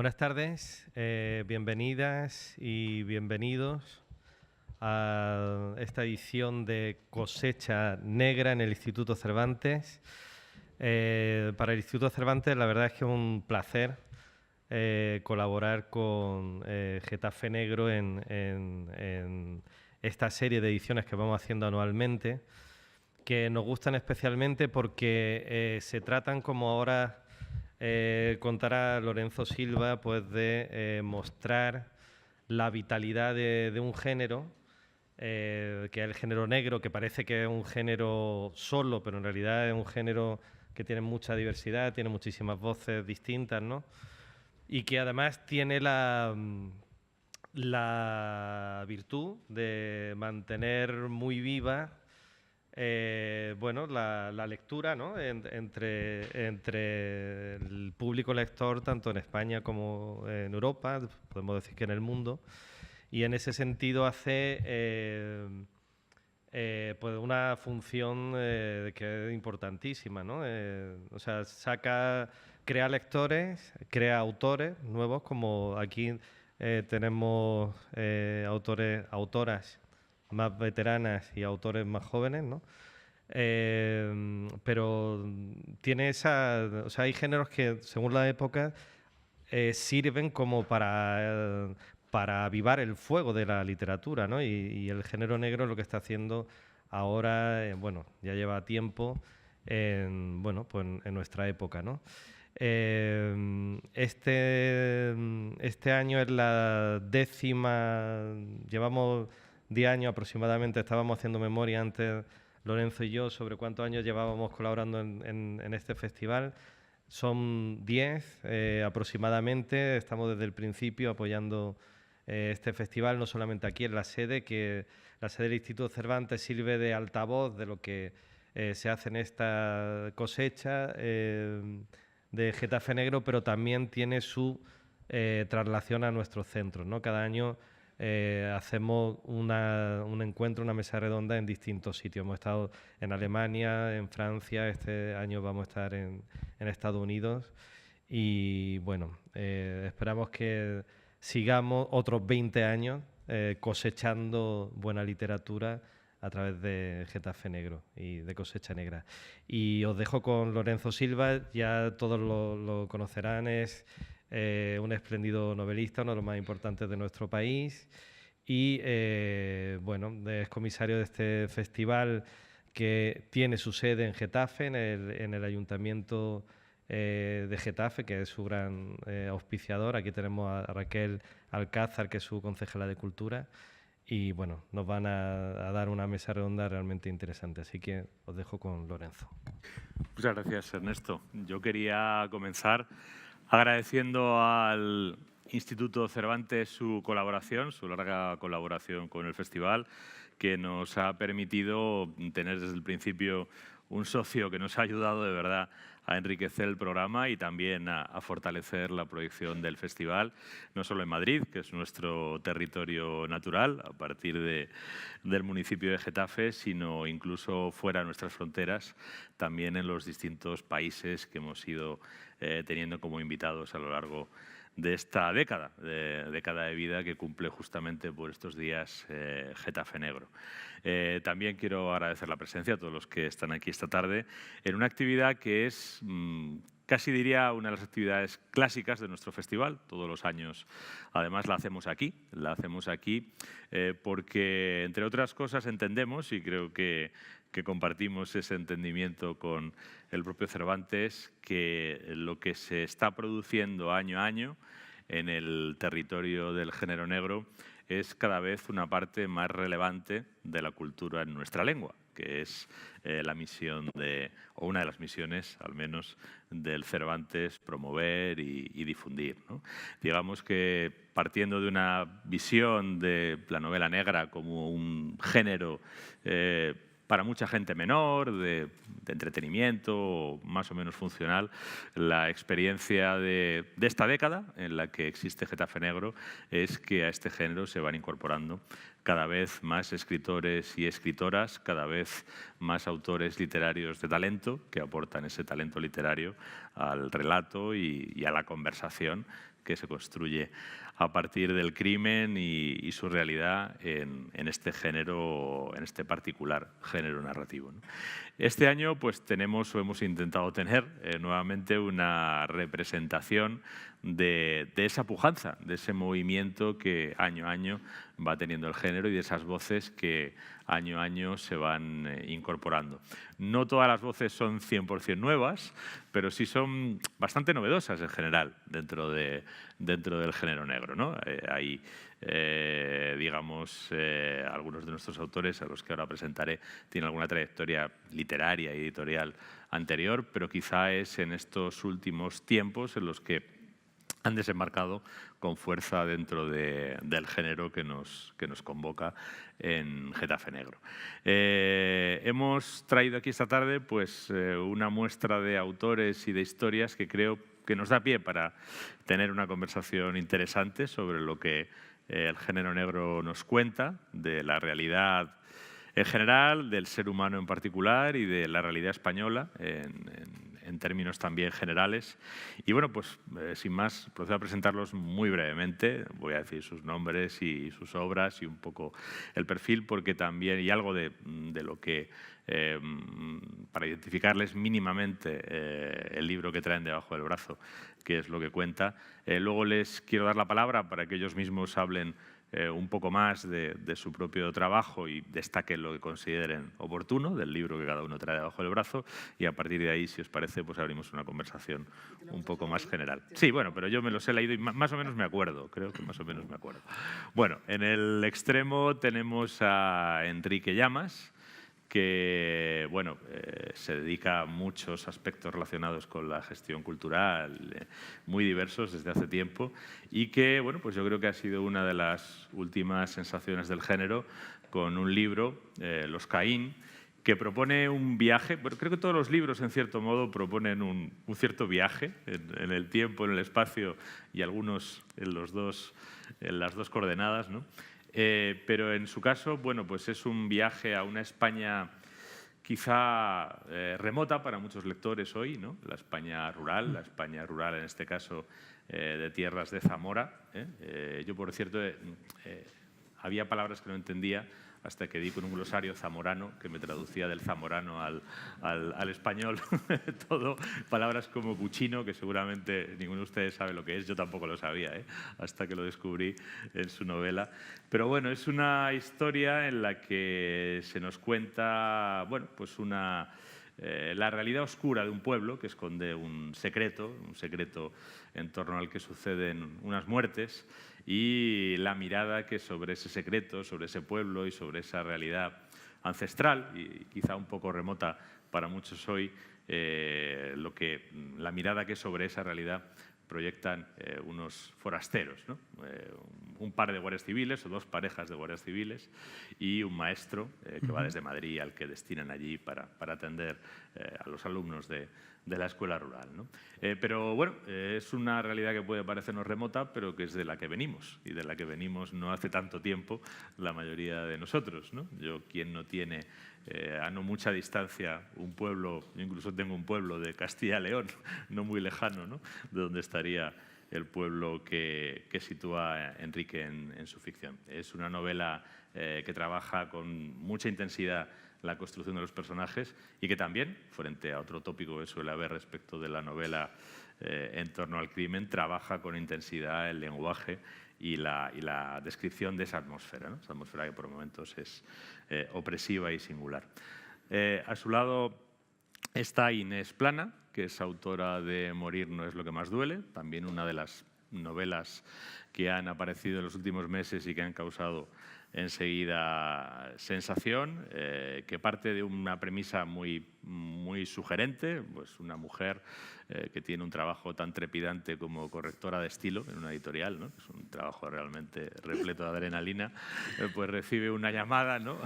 Buenas tardes, bienvenidas y bienvenidos a esta edición de Cosecha Negra en el Instituto Cervantes. Para el Instituto Cervantes la verdad es que es un placer colaborar con Getafe Negro en esta serie de ediciones que vamos haciendo anualmente, que nos gustan especialmente porque se tratan, como ahora contará Lorenzo Silva, pues de mostrar la vitalidad de un género, que es el género negro, que parece que es un género solo, pero en realidad es un género que tiene mucha diversidad, tiene muchísimas voces distintas, ¿no? Y que además tiene la virtud de mantener muy viva la lectura, ¿no? entre el público lector, tanto en España como en Europa, podemos decir que en el mundo, y en ese sentido hace pues una función que es importantísima, ¿no? O sea, crea lectores, crea autores nuevos, como aquí tenemos autoras más veteranas y autores más jóvenes, ¿no? Pero tiene o sea, hay géneros que, según la época, sirven como para avivar el fuego de la literatura, ¿no? Y el género negro lo que está haciendo ahora, bueno, ya lleva tiempo pues en nuestra época, ¿no? Este año es la 10ª, llevamos 10 años aproximadamente, estábamos haciendo memoria antes, Lorenzo y yo, sobre cuántos años llevábamos colaborando en este festival. Son 10 aproximadamente, estamos desde el principio apoyando este festival, no solamente aquí en la sede, que la sede del Instituto Cervantes sirve de altavoz de lo que se hace en esta cosecha de Getafe Negro, pero también tiene su traslación a nuestros centros, ¿no? Cada año hacemos un encuentro, una mesa redonda en distintos sitios. Hemos estado en Alemania, en Francia, este año vamos a estar en Estados Unidos y bueno, esperamos que sigamos otros 20 años cosechando buena literatura a través de Getafe Negro y de Cosecha Negra. Y os dejo con Lorenzo Silva, ya todos lo conocerán, es un espléndido novelista, uno de los más importantes de nuestro país y bueno, es comisario de este festival que tiene su sede en Getafe, en el Ayuntamiento de Getafe, que es su gran auspiciador. Aquí tenemos a Raquel Alcázar, que es su concejala de Cultura, y bueno, nos van a dar una mesa redonda realmente interesante, así que os dejo con Lorenzo. Muchas gracias, Ernesto. Yo quería comenzar agradeciendo al Instituto Cervantes su colaboración, su larga colaboración con el festival, que nos ha permitido tener desde el principio un socio que nos ha ayudado de verdad a enriquecer el programa y también a fortalecer la proyección del festival, no solo en Madrid, que es nuestro territorio natural, a partir del municipio de Getafe, sino incluso fuera de nuestras fronteras, también en los distintos países que hemos ido teniendo como invitados a lo largo de esta década de vida que cumple justamente por estos días Getafe Negro. También quiero agradecer la presencia a todos los que están aquí esta tarde en una actividad que es casi diría una de las actividades clásicas de nuestro festival. Todos los años, además, la hacemos aquí porque, entre otras cosas, entendemos, y creo que compartimos ese entendimiento con el propio Cervantes, que lo que se está produciendo año a año en el territorio del género negro es cada vez una parte más relevante de la cultura en nuestra lengua, que es la misión o una de las misiones, al menos, del Cervantes, promover y difundir, ¿no? Digamos que partiendo de una visión de la novela negra como un género para mucha gente menor, de entretenimiento más o menos funcional, la experiencia de esta década en la que existe Getafe Negro es que a este género se van incorporando cada vez más escritores y escritoras, cada vez más autores literarios de talento que aportan ese talento literario al relato y a la conversación que se construye a partir del crimen y su realidad en este género, en este particular género narrativo, ¿no? Este año pues hemos intentado tener nuevamente una representación de esa pujanza, de ese movimiento que año a año va teniendo el género y de esas voces que año a año se van incorporando. No todas las voces son 100% nuevas, pero sí son bastante novedosas en general dentro del género negro, ¿no? Hay, digamos, algunos de nuestros autores, a los que ahora presentaré, tienen alguna trayectoria literaria y editorial anterior, pero quizá es en estos últimos tiempos en los que han desembarcado con fuerza dentro del género que nos convoca en Getafe Negro. Hemos traído aquí esta tarde pues, una muestra de autores y de historias que creo que nos da pie para tener una conversación interesante sobre lo que el género negro nos cuenta, de la realidad en general, del ser humano en particular y de la realidad española en términos también generales. Y bueno, pues sin más, procedo a presentarlos muy brevemente. Voy a decir sus nombres y sus obras y un poco el perfil, porque también, y algo de lo que, para identificarles mínimamente el libro que traen debajo del brazo, que es lo que cuenta. Luego les quiero dar la palabra para que ellos mismos hablen un poco más de su propio trabajo y destaquen lo que consideren oportuno del libro que cada uno trae debajo del brazo, y a partir de ahí, si os parece, pues abrimos una conversación un poco más general. Sí, bueno, pero yo me los he leído y más o menos me acuerdo, creo que más o menos me acuerdo. Bueno, en el extremo tenemos a Enrique Llamas, que bueno, se dedica a muchos aspectos relacionados con la gestión cultural, muy diversos desde hace tiempo, y que bueno, pues yo creo que ha sido una de las últimas sensaciones del género con un libro, Los Caín, que propone un viaje. Bueno, creo que todos los libros, en cierto modo, proponen un cierto viaje en el tiempo, en el espacio, y algunos en las dos coordenadas, ¿no? Pero en su caso, bueno, pues es un viaje a una España quizá remota para muchos lectores hoy, ¿no? La España rural en este caso de tierras de Zamora. Yo, por cierto, había palabras que no entendía hasta que di con un glosario zamorano que me traducía del zamorano al español todo, palabras como cuchino, que seguramente ninguno de ustedes sabe lo que es, yo tampoco lo sabía, hasta que lo descubrí en su novela. Pero bueno, es una historia en la que se nos cuenta, bueno, pues la realidad oscura de un pueblo que esconde un secreto en torno al que suceden unas muertes, y la mirada que sobre ese secreto, sobre ese pueblo y sobre esa realidad ancestral y quizá un poco remota para muchos hoy, la mirada que sobre esa realidad proyectan unos forasteros, ¿no? Un par de guardias civiles o dos parejas de guardias civiles y un maestro que va desde Madrid, al que destinan allí para atender a los alumnos de la escuela rural, ¿no? Pero bueno, es una realidad que puede parecernos remota, pero que es de la que venimos, y de la que venimos no hace tanto tiempo la mayoría de nosotros, ¿no? Quien no tiene a no mucha distancia un pueblo, yo incluso tengo un pueblo de Castilla y León, no muy lejano, ¿no? De donde estaría el pueblo que sitúa Enrique en su ficción. Es una novela que trabaja con mucha intensidad la construcción de los personajes, y que también, frente a otro tópico que suele haber respecto de la novela en torno al crimen, trabaja con intensidad el lenguaje y la descripción de esa atmósfera, ¿no? Esa atmósfera que por momentos es opresiva y singular. A su lado está Inés Plana, que es autora de Morir no es lo que más duele, también una de las novelas que han aparecido en los últimos meses y que han causado enseguida sensación, que parte de una premisa muy sugerente, pues una mujer que tiene un trabajo tan trepidante como correctora de estilo en una editorial, ¿no? Es un trabajo realmente repleto de adrenalina, pues recibe una llamada, ¿no?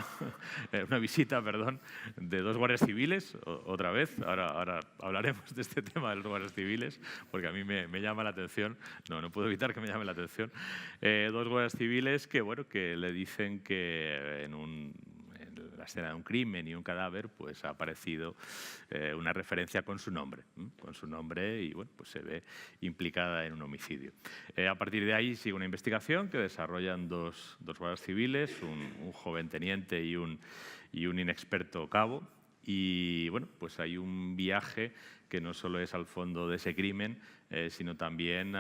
Una visita, perdón, de dos guardias civiles, otra vez. Ahora hablaremos de este tema de los guardias civiles, porque a mí me llama la atención, no puedo evitar que me llame la atención, dos guardias civiles que, bueno, que le dicen que en la escena de un crimen y un cadáver, pues ha aparecido una referencia con su nombre. Y bueno, pues se ve implicada en un homicidio. A partir de ahí sigue una investigación que desarrollan dos guardias civiles, un joven teniente y un inexperto cabo. Y bueno, pues hay un viaje que no solo es al fondo de ese crimen, sino también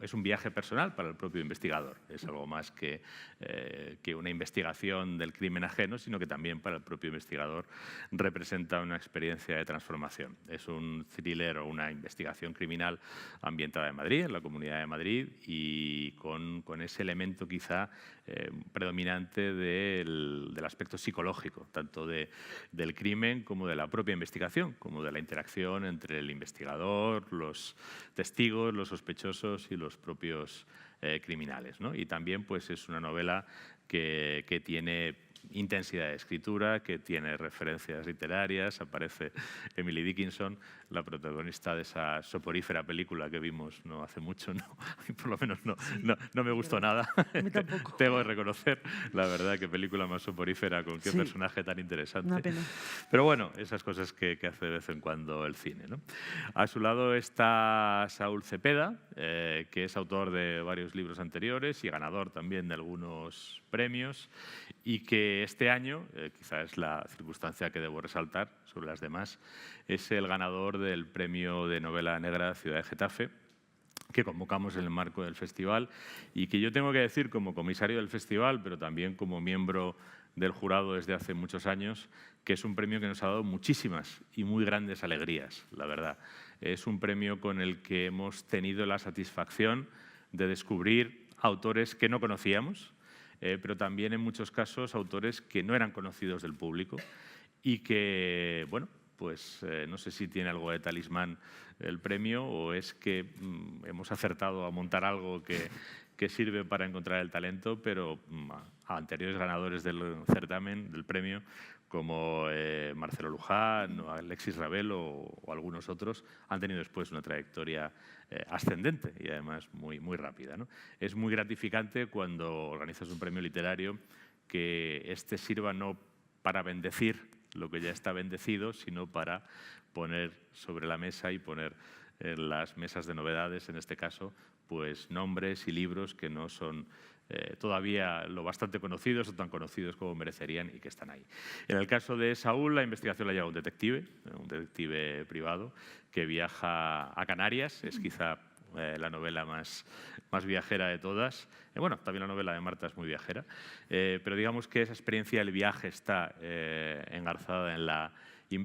es un viaje personal para el propio investigador. Es algo más que una investigación del crimen ajeno, sino que también para el propio investigador representa una experiencia de transformación. Es un thriller o una investigación criminal ambientada en Madrid, en la Comunidad de Madrid, y con ese elemento quizá predominante del aspecto psicológico, tanto del crimen como de la propia investigación, como de la interacción entre el investigador, los testigos, los sospechosos y los propios criminales, ¿no? Y también pues, es una novela que tiene intensidad de escritura, que tiene referencias literarias. Aparece Emily Dickinson, la protagonista de esa soporífera película que vimos no hace mucho. No, por lo menos no me gustó nada. A mí tampoco. Tengo que reconocer, la verdad, qué película más soporífera, con qué personaje tan interesante. Una pena. Pero bueno, esas cosas que hace de vez en cuando el cine, ¿no? A su lado está Saúl Cepeda, que es autor de varios libros anteriores y ganador también de algunos premios, y que este año, quizás es la circunstancia que debo resaltar sobre las demás, es el ganador del premio de novela negra Ciudad de Getafe, que convocamos en el marco del festival y que yo tengo que decir como comisario del festival, pero también como miembro del jurado desde hace muchos años, que es un premio que nos ha dado muchísimas y muy grandes alegrías, la verdad. Es un premio con el que hemos tenido la satisfacción de descubrir autores que no conocíamos, pero también en muchos casos autores que no eran conocidos del público y que, bueno, pues no sé si tiene algo de talismán el premio o es que hemos acertado a montar algo que sirve para encontrar el talento, pero a anteriores ganadores del certamen, del premio, como Marcelo Luján, o Alexis Rabel o algunos otros, han tenido después una trayectoria ascendente y además muy, muy rápida, ¿no? Es muy gratificante cuando organizas un premio literario que este sirva no para bendecir lo que ya está bendecido, sino para poner sobre la mesa y poner en las mesas de novedades, en este caso, pues nombres y libros que no son todavía lo bastante conocidos o tan conocidos como merecerían y que están ahí. En el caso de Saúl, la investigación la lleva un detective privado que viaja a Canarias, es quizá la novela más viajera de todas. Bueno, también la novela de Marta es muy viajera, pero digamos que esa experiencia del viaje está engarzada en la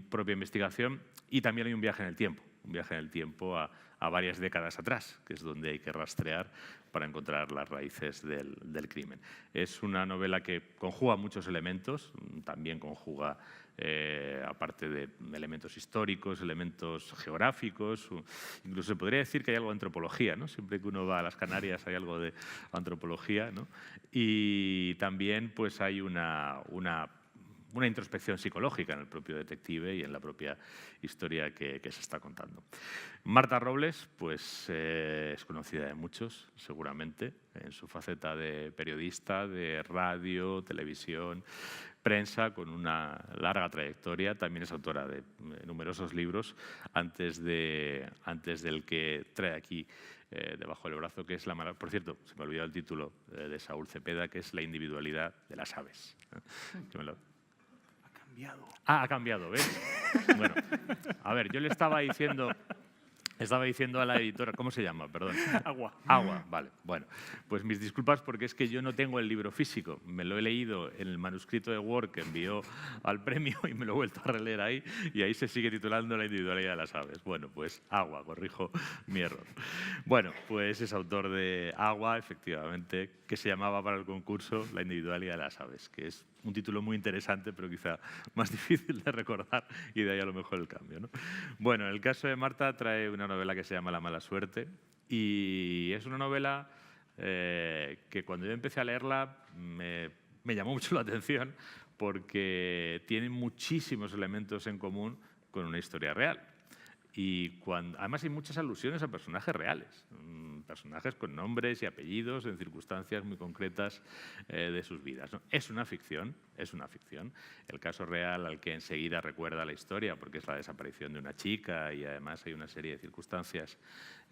propia investigación y también hay un viaje en el tiempo a varias décadas atrás, que es donde hay que rastrear para encontrar las raíces del crimen. Es una novela que conjuga muchos elementos, también conjuga, aparte de elementos históricos, elementos geográficos, incluso se podría decir que hay algo de antropología, ¿no? Siempre que uno va a las Canarias hay algo de antropología, ¿no? Y también pues, hay una introspección psicológica en el propio detective y en la propia historia que se está contando. Marta Robles pues, es conocida de muchos, seguramente, en su faceta de periodista, de radio, televisión, prensa, con una larga trayectoria. También es autora de numerosos libros, antes del que trae aquí debajo del brazo, que es por cierto, se me ha olvidado el título de Saúl Cepeda, que es La individualidad de las aves. Ha cambiado, ¿ves? Bueno, a ver, yo le estaba diciendo a la editora, ¿cómo se llama? Perdón. Agua, vale. Bueno, pues mis disculpas porque es que yo no tengo el libro físico. Me lo he leído en el manuscrito de Word que envió al premio y me lo he vuelto a releer ahí y ahí se sigue titulando La individualidad de las aves. Bueno, pues Agua, corrijo mi error. Bueno, pues es autor de Agua, efectivamente, que se llamaba para el concurso La individualidad de las aves, que es un título muy interesante, pero quizá más difícil de recordar y de ahí a lo mejor el cambio, ¿no? Bueno, en el caso de Marta trae una novela que se llama La mala suerte y es una novela que cuando yo empecé a leerla me llamó mucho la atención porque tiene muchísimos elementos en común con una historia real. Y además hay muchas alusiones a personajes reales. personajes con nombres y apellidos en circunstancias muy concretas de sus vidas, ¿no? Es una ficción, es una ficción. El caso real al que enseguida recuerda la historia, porque es la desaparición de una chica y además hay una serie de circunstancias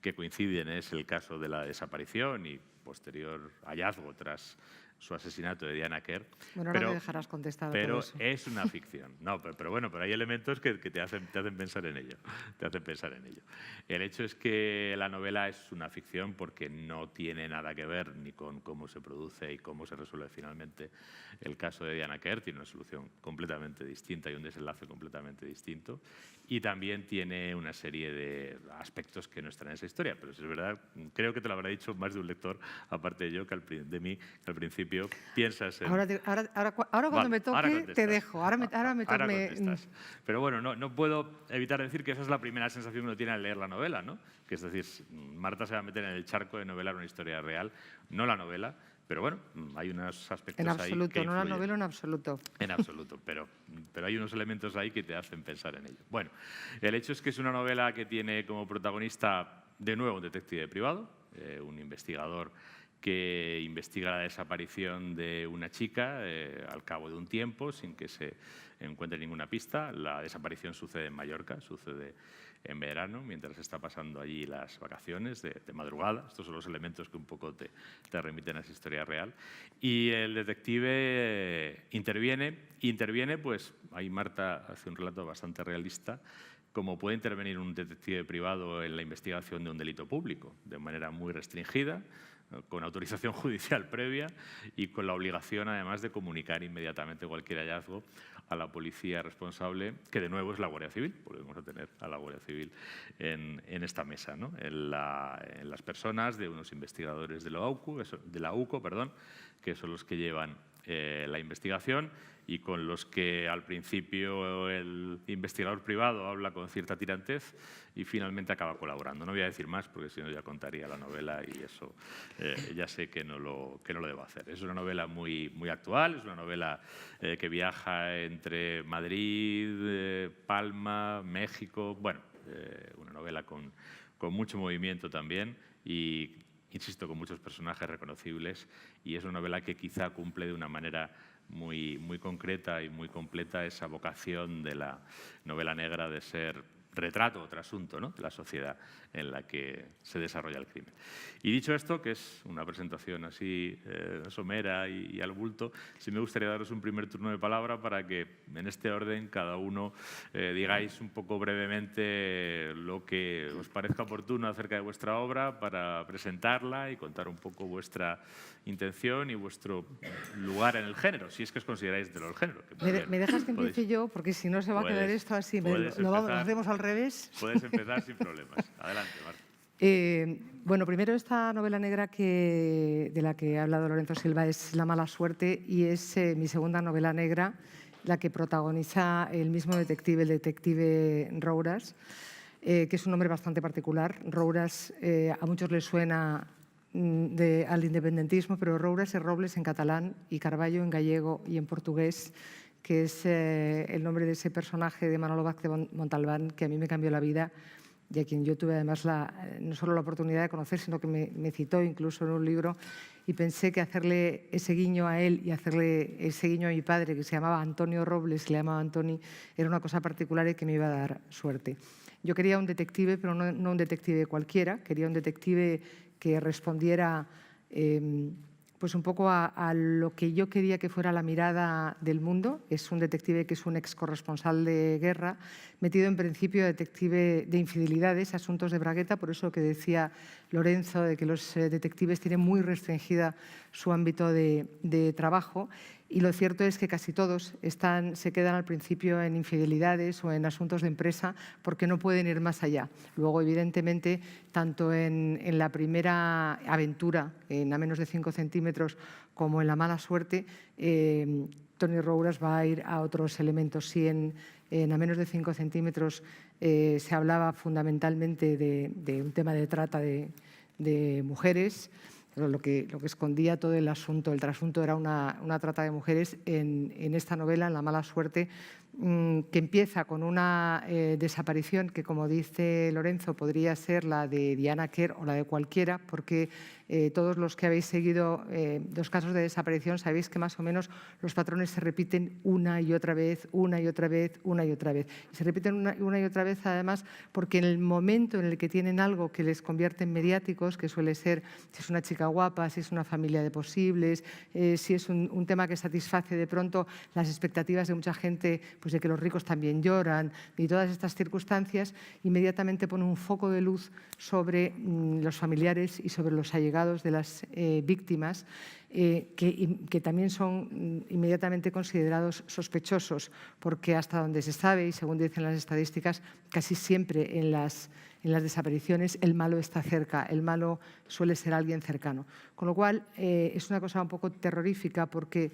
que coinciden, es el caso de la desaparición y posterior hallazgo tras su asesinato de Diana Kerr. Bueno, ahora me dejarás contestar pero todo eso. es una ficción. No, pero bueno, pero hay elementos que te hacen pensar en ello. Te hacen pensar en ello. El hecho es que la novela es una ficción porque no tiene nada que ver ni con cómo se produce y cómo se resuelve finalmente el caso de Diana Kerr. Tiene una solución completamente distinta y un desenlace completamente distinto. Y también tiene una serie de aspectos que no están en esa historia. Pero si es verdad, creo que te lo habrá dicho más de un lector, aparte de yo, de mí, que al principio piensas en... Ahora cuando Vale, me toque te dejo. Ahora me contestas. Pero bueno, no puedo evitar decir que esa es la primera sensación que uno tiene al leer la novela, ¿no? Que es decir, Marta se va a meter en el charco de novelar una historia real, no la novela, pero bueno, hay unos aspectos en ahí absoluto, que no la influyen. novela en absoluto. En absoluto, pero hay unos elementos ahí que te hacen pensar en ello. Bueno, el hecho es que es una novela que tiene como protagonista, de nuevo, un detective privado, un investigador que investiga la desaparición de una chica al cabo de un tiempo sin que se encuentre ninguna pista. La desaparición sucede en Mallorca, sucede en verano, mientras está pasando allí las vacaciones de madrugada. Estos son los elementos que un poco te remiten a esa historia real. Y el detective interviene, pues ahí Marta hace un relato bastante realista, como puede intervenir un detective privado en la investigación de un delito público, de manera muy restringida, con autorización judicial previa y con la obligación, además, de comunicar inmediatamente cualquier hallazgo a la policía responsable, que de nuevo es la Guardia Civil. Volvemos a tener a la Guardia Civil en esta mesa, ¿no? En las personas de unos investigadores de la UCO, que son los que llevan la investigación y con los que al principio el investigador privado habla con cierta tirantez y finalmente acaba colaborando. No voy a decir más porque si no ya contaría la novela y eso ya sé que no lo debo hacer. Es una novela muy actual, es una novela que viaja entre Madrid, Palma, México, bueno, una novela con mucho movimiento también y, insisto, con muchos personajes reconocibles, y es una novela que quizá cumple de una manera muy concreta y muy completa esa vocación de la novela negra de ser retrato o trasunto, ¿no?, de la sociedad en la que se desarrolla el crimen. Y dicho esto, que es una presentación así somera y al bulto, sí me gustaría daros un primer turno de palabra para que en este orden cada uno digáis un poco brevemente lo que os parezca oportuno acerca de vuestra obra para presentarla y contar un poco vuestra intención y vuestro lugar en el género, si es que os consideráis del género. ¿Me dejas que empiece yo? Porque si no se va a quedar esto así. Lo hacemos al revés. Puedes empezar sin problemas. Adelante, Marta. Bueno, primero esta novela negra de la que ha hablado Lorenzo Silva es La mala suerte y es mi segunda novela negra, la que protagoniza el mismo detective, el detective Rouras, que es un nombre bastante particular. Rouras a muchos les suena al independentismo, pero Rouras es Robles en catalán y Carballo en gallego y en portugués, que es el nombre de ese personaje de Manolo Vázquez Montalbán que a mí me cambió la vida y a quien yo tuve además no solo la oportunidad de conocer, sino que me citó incluso en un libro, y pensé que hacerle ese guiño a él y hacerle ese guiño a mi padre, que se llamaba Antonio Robles, le llamaba Antoni, era una cosa particular y que me iba a dar suerte. Yo quería un detective, pero no un detective cualquiera, quería un detective que respondiera pues un poco a lo que yo quería que fuera la mirada del mundo. Es un detective que es un ex corresponsal de guerra, metido en principio detective de infidelidades, asuntos de bragueta, por eso que decía Lorenzo de que los detectives tienen muy restringida su ámbito de trabajo. Y lo cierto es que casi todos se quedan al principio en infidelidades o en asuntos de empresa porque no pueden ir más allá. Luego, evidentemente, tanto en la primera aventura, en A menos de 5 centímetros, como en La mala suerte, Toni Rouras va a ir a otros elementos. Si en A menos de 5 centímetros se hablaba fundamentalmente de un tema de trata de mujeres, pero lo que escondía todo el trasunto era una trata de mujeres. En esta novela, en La mala suerte, que empieza con una desaparición que, como dice Lorenzo, podría ser la de Diana Quer o la de cualquiera, porque todos los que habéis seguido los casos de desaparición sabéis que más o menos los patrones se repiten una y otra vez, una y otra vez, una y otra vez. Y se repiten una y otra vez además porque en el momento en el que tienen algo que les convierte en mediáticos, que suele ser si es una chica guapa, si es una familia de posibles, si es un tema que satisface de pronto las expectativas de mucha gente, pues de que los ricos también lloran, y todas estas circunstancias, inmediatamente pone un foco de luz sobre los familiares y sobre los allegados de las víctimas, que también son inmediatamente considerados sospechosos, porque hasta donde se sabe, y según dicen las estadísticas, casi siempre en las desapariciones el malo está cerca, el malo suele ser alguien cercano. Con lo cual, es una cosa un poco terrorífica porque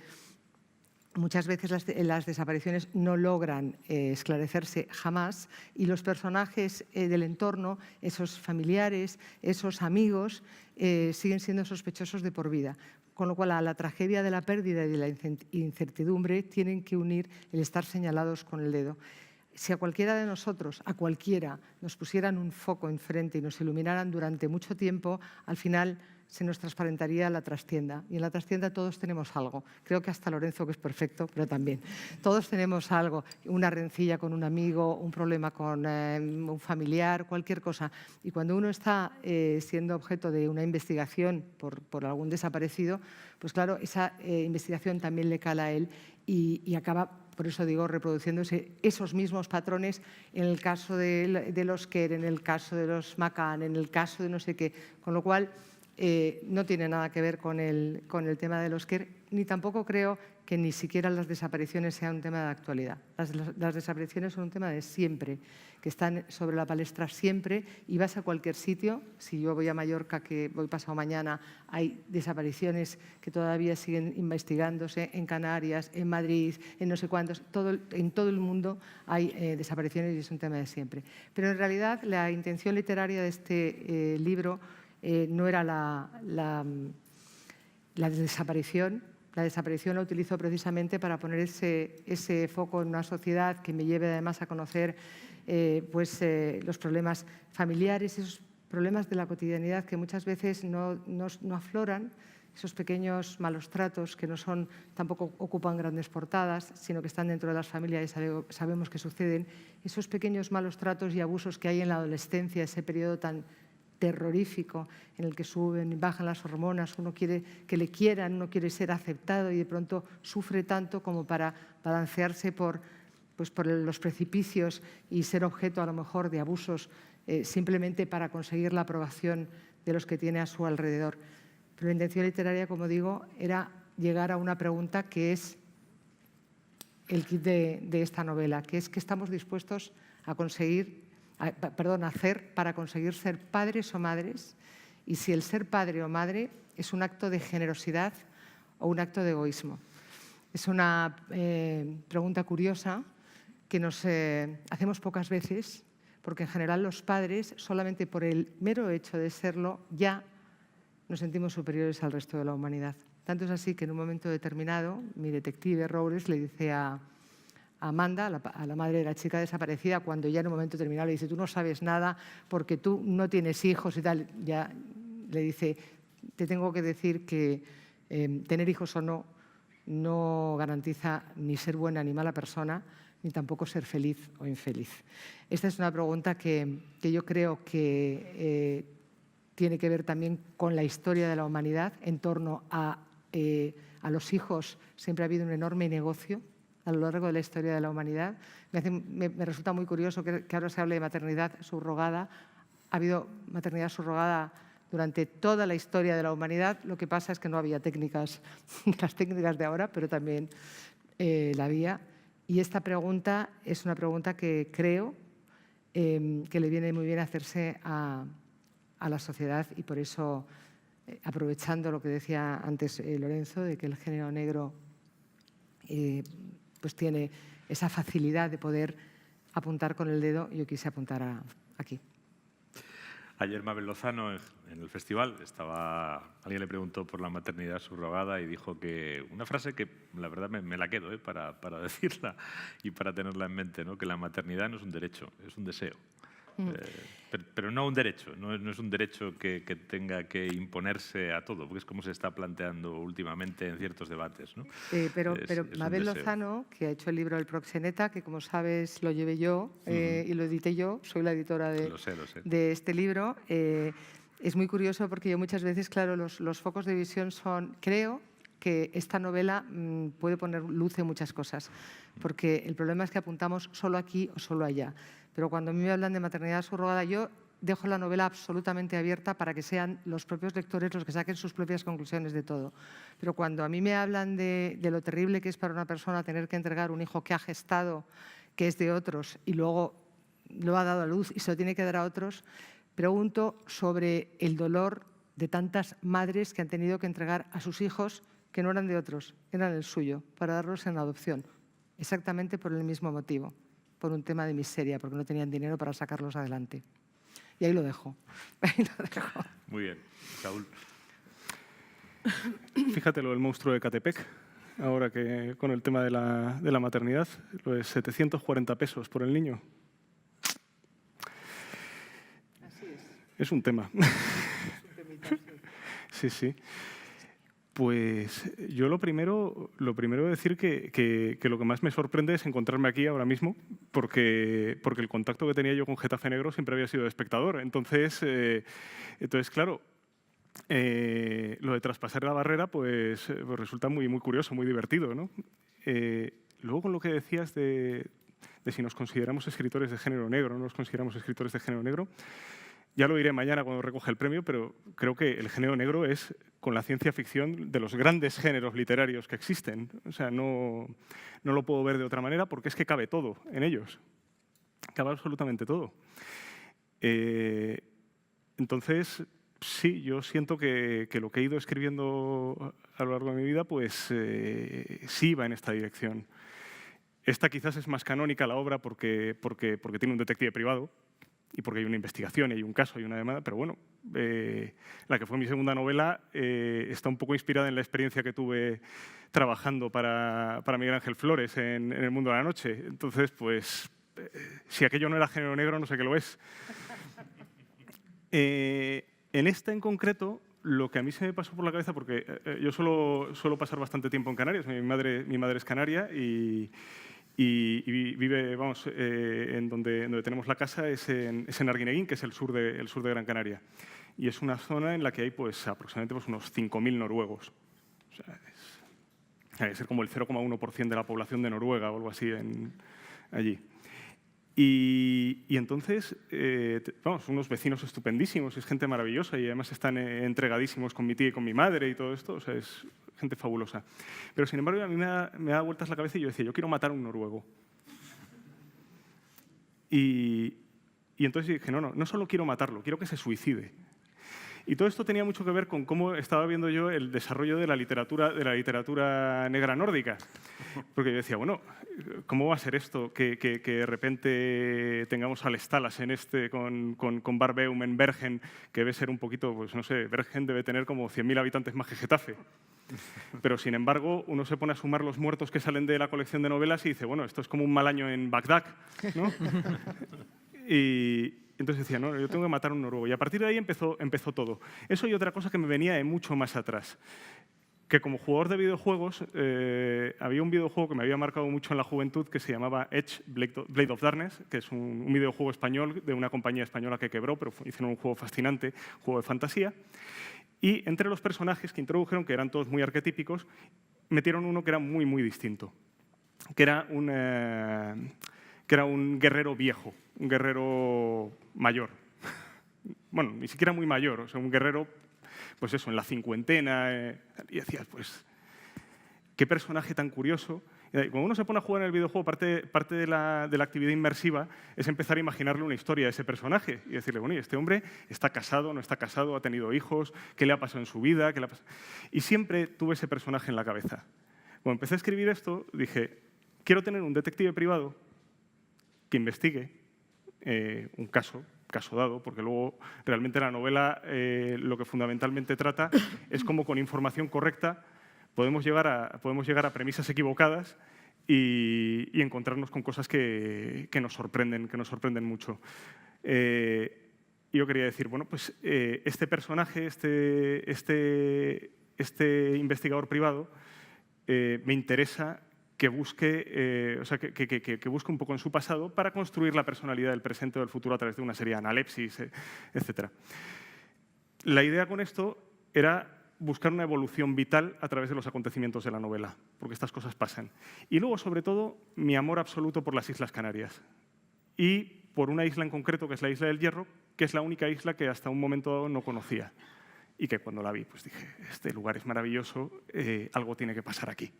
muchas veces las desapariciones no logran esclarecerse jamás y los personajes del entorno, esos familiares, esos amigos, siguen siendo sospechosos de por vida. Con lo cual, a la tragedia de la pérdida y de la incertidumbre tienen que unir el estar señalados con el dedo. Si a cualquiera de nosotros, a cualquiera, nos pusieran un foco enfrente y nos iluminaran durante mucho tiempo, al final se nos transparentaría la trastienda. Y en la trastienda todos tenemos algo. Creo que hasta Lorenzo, que es perfecto, pero también. Todos tenemos algo, una rencilla con un amigo, un problema con un familiar, cualquier cosa. Y cuando uno está siendo objeto de una investigación por algún desaparecido, pues claro, esa investigación también le cala a él y acaba, por eso digo, reproduciéndose esos mismos patrones en el caso de los Quer, en el caso de los McCann, en el caso de no sé qué. Con lo cual, no tiene nada que ver con el tema de los Quer, ni tampoco creo que ni siquiera las desapariciones sean un tema de actualidad. Las desapariciones son un tema de siempre, que están sobre la palestra siempre, y vas a cualquier sitio. Si yo voy a Mallorca, que voy pasado mañana, hay desapariciones que todavía siguen investigándose en Canarias, en Madrid, en no sé cuántos, en todo el mundo hay desapariciones y es un tema de siempre. Pero en realidad la intención literaria de este libro no era la desaparición. La desaparición la utilizo precisamente para poner ese foco en una sociedad que me lleve además a conocer los problemas familiares, esos problemas de la cotidianidad que muchas veces no afloran, esos pequeños malos tratos que no son, tampoco ocupan grandes portadas, sino que están dentro de las familias y sabemos que suceden, esos pequeños malos tratos y abusos que hay en la adolescencia, ese periodo tan terrorífico en el que suben y bajan las hormonas, uno quiere que le quieran, uno quiere ser aceptado y de pronto sufre tanto como para balancearse por los precipicios y ser objeto a lo mejor de abusos simplemente para conseguir la aprobación de los que tiene a su alrededor. Pero la intención literaria, como digo, era llegar a una pregunta que es el kit de esta novela, que es qué estamos dispuestos a hacer para conseguir ser padres o madres, y si el ser padre o madre es un acto de generosidad o un acto de egoísmo. Es una pregunta curiosa que nos hacemos pocas veces, porque en general los padres, solamente por el mero hecho de serlo, ya nos sentimos superiores al resto de la humanidad. Tanto es así que en un momento determinado, mi detective Rowles le dice a Amanda, a la madre de la chica desaparecida, cuando ya en un momento determinado le dice: tú no sabes nada porque tú no tienes hijos y tal, ya le dice: te tengo que decir que tener hijos o no garantiza ni ser buena ni mala persona, ni tampoco ser feliz o infeliz. Esta es una pregunta que yo creo que tiene que ver también con la historia de la humanidad. En torno a los hijos siempre ha habido un enorme negocio a lo largo de la historia de la humanidad. Me resulta muy curioso que ahora se hable de maternidad subrogada. Ha habido maternidad subrogada durante toda la historia de la humanidad. Lo que pasa es que no había técnicas, las técnicas de ahora, pero también la había. Y esta pregunta es una pregunta que creo que le viene muy bien hacerse a la sociedad, y por eso, aprovechando lo que decía antes Lorenzo, de que el género negro pues tiene esa facilidad de poder apuntar con el dedo, yo quise apuntar aquí. Ayer Mabel Lozano en el festival alguien le preguntó por la maternidad subrogada y dijo que una frase que la verdad me la quedo para decirla y para tenerla en mente, ¿no? Que la maternidad no es un derecho, es un deseo. Pero no un derecho, no es un derecho que tenga que imponerse a todo, porque es como se está planteando últimamente en ciertos debates, ¿no? Pero Es Mabel un deseo. Lozano, que ha hecho el libro El Proxeneta, que como sabes lo llevé yo y lo edité yo, soy la editora Lo sé. de este libro, es muy curioso porque yo muchas veces, claro, los focos de visión son, creo que esta novela puede poner luz en muchas cosas, porque el problema es que apuntamos solo aquí o solo allá. Pero cuando a mí me hablan de maternidad subrogada, yo dejo la novela absolutamente abierta para que sean los propios lectores los que saquen sus propias conclusiones de todo. Pero cuando a mí me hablan de lo terrible que es para una persona tener que entregar un hijo que ha gestado, que es de otros, y luego lo ha dado a luz y se lo tiene que dar a otros, pregunto sobre el dolor de tantas madres que han tenido que entregar a sus hijos que no eran de otros, eran el suyo, para darlos en adopción, exactamente por el mismo motivo, por un tema de miseria, porque no tenían dinero para sacarlos adelante. Y ahí lo dejo. Muy bien. Saúl. Fíjate lo del monstruo de Catepec, ahora que con el tema de la maternidad, lo de 740 pesos por el niño. Así es. Es un tema. Sí. Pues yo lo primero decir que lo que más me sorprende es encontrarme aquí ahora mismo, porque el contacto que tenía yo con Getafe Negro siempre había sido de espectador. Entonces claro, lo de traspasar la barrera pues resulta muy curioso, muy divertido, ¿no? Luego con lo que decías de si nos consideramos escritores de género negro o no nos consideramos escritores de género negro, ya lo diré mañana cuando recoja el premio, pero creo que el género negro es, con la ciencia ficción, de los grandes géneros literarios que existen. O sea, no lo puedo ver de otra manera porque es que cabe todo en ellos. Cabe absolutamente todo. Entonces, sí, yo siento que lo que he ido escribiendo a lo largo de mi vida, pues sí va en esta dirección. Esta quizás es más canónica la obra porque tiene un detective privado, y porque hay una investigación, hay un caso, hay una demanda, pero bueno, la que fue mi segunda novela está un poco inspirada en la experiencia que tuve trabajando para Miguel Ángel Flores en El Mundo de la Noche. Entonces, pues, si aquello no era género negro, no sé qué lo es. En esta en concreto, lo que a mí se me pasó por la cabeza, porque yo suelo pasar bastante tiempo en Canarias, mi madre es canaria y vive, vamos, en donde tenemos la casa es en Arguineguín, que es el sur de Gran Canaria. Y es una zona en la que hay pues, aproximadamente pues, unos 5.000 noruegos. O sea, debe ser como el 0,1% de la población de Noruega o algo así allí. Y entonces, vamos, unos vecinos estupendísimos, es gente maravillosa y además están entregadísimos con mi tía y con mi madre y todo esto, o sea, es gente fabulosa. Pero sin embargo, a mí me da vueltas la cabeza y yo decía, yo quiero matar a un noruego. Y entonces dije, no solo quiero matarlo, quiero que se suicide. Y todo esto tenía mucho que ver con cómo estaba viendo yo el desarrollo de la literatura negra nórdica. Porque yo decía, bueno, ¿cómo va a ser esto que de repente tengamos al Stalas con Barbeum en Bergen, que debe ser un poquito, pues no sé, Bergen debe tener como 100.000 habitantes más que Getafe? Pero, sin embargo, uno se pone a sumar los muertos que salen de la colección de novelas y dice, bueno, esto es como un mal año en Bagdad, ¿no? Y entonces decía, no, yo tengo que matar a un noruego. Y a partir de ahí empezó todo. Eso y otra cosa que me venía de mucho más atrás. Que como jugador de videojuegos, había un videojuego que me había marcado mucho en la juventud que se llamaba Edge, Blade of Darkness, que es un videojuego español de una compañía española que quebró, pero hicieron un juego fascinante, un juego de fantasía. Y entre los personajes que introdujeron, que eran todos muy arquetípicos, metieron uno que era muy distinto, que era un guerrero viejo, un guerrero mayor. Bueno, ni siquiera muy mayor, o sea, un guerrero, pues eso, en la cincuentena. Y decías, pues, qué personaje tan curioso. Y cuando uno se pone a jugar en el videojuego, parte de la actividad inmersiva es empezar a imaginarle una historia de ese personaje y decirle, bueno, ¿y este hombre está casado, no está casado, ha tenido hijos? ¿Qué le ha pasado en su vida? Y siempre tuve ese personaje en la cabeza. Cuando empecé a escribir esto, dije, quiero tener un detective privado que investigue un caso caso dado, porque luego realmente la novela lo que fundamentalmente trata es cómo con información correcta podemos llegar a premisas equivocadas y encontrarnos con cosas que nos sorprenden mucho. Yo quería decir, bueno, pues este personaje, este investigador privado, me interesa que busque, que busque un poco en su pasado para construir la personalidad del presente o del futuro a través de una serie de analepsis, etc. La idea con esto era buscar una evolución vital a través de los acontecimientos de la novela, porque estas cosas pasan. Y luego, sobre todo, mi amor absoluto por las Islas Canarias y por una isla en concreto, que es la Isla del Hierro, que es la única isla que hasta un momento dado no conocía y que cuando la vi pues dije, este lugar es maravilloso, algo tiene que pasar aquí.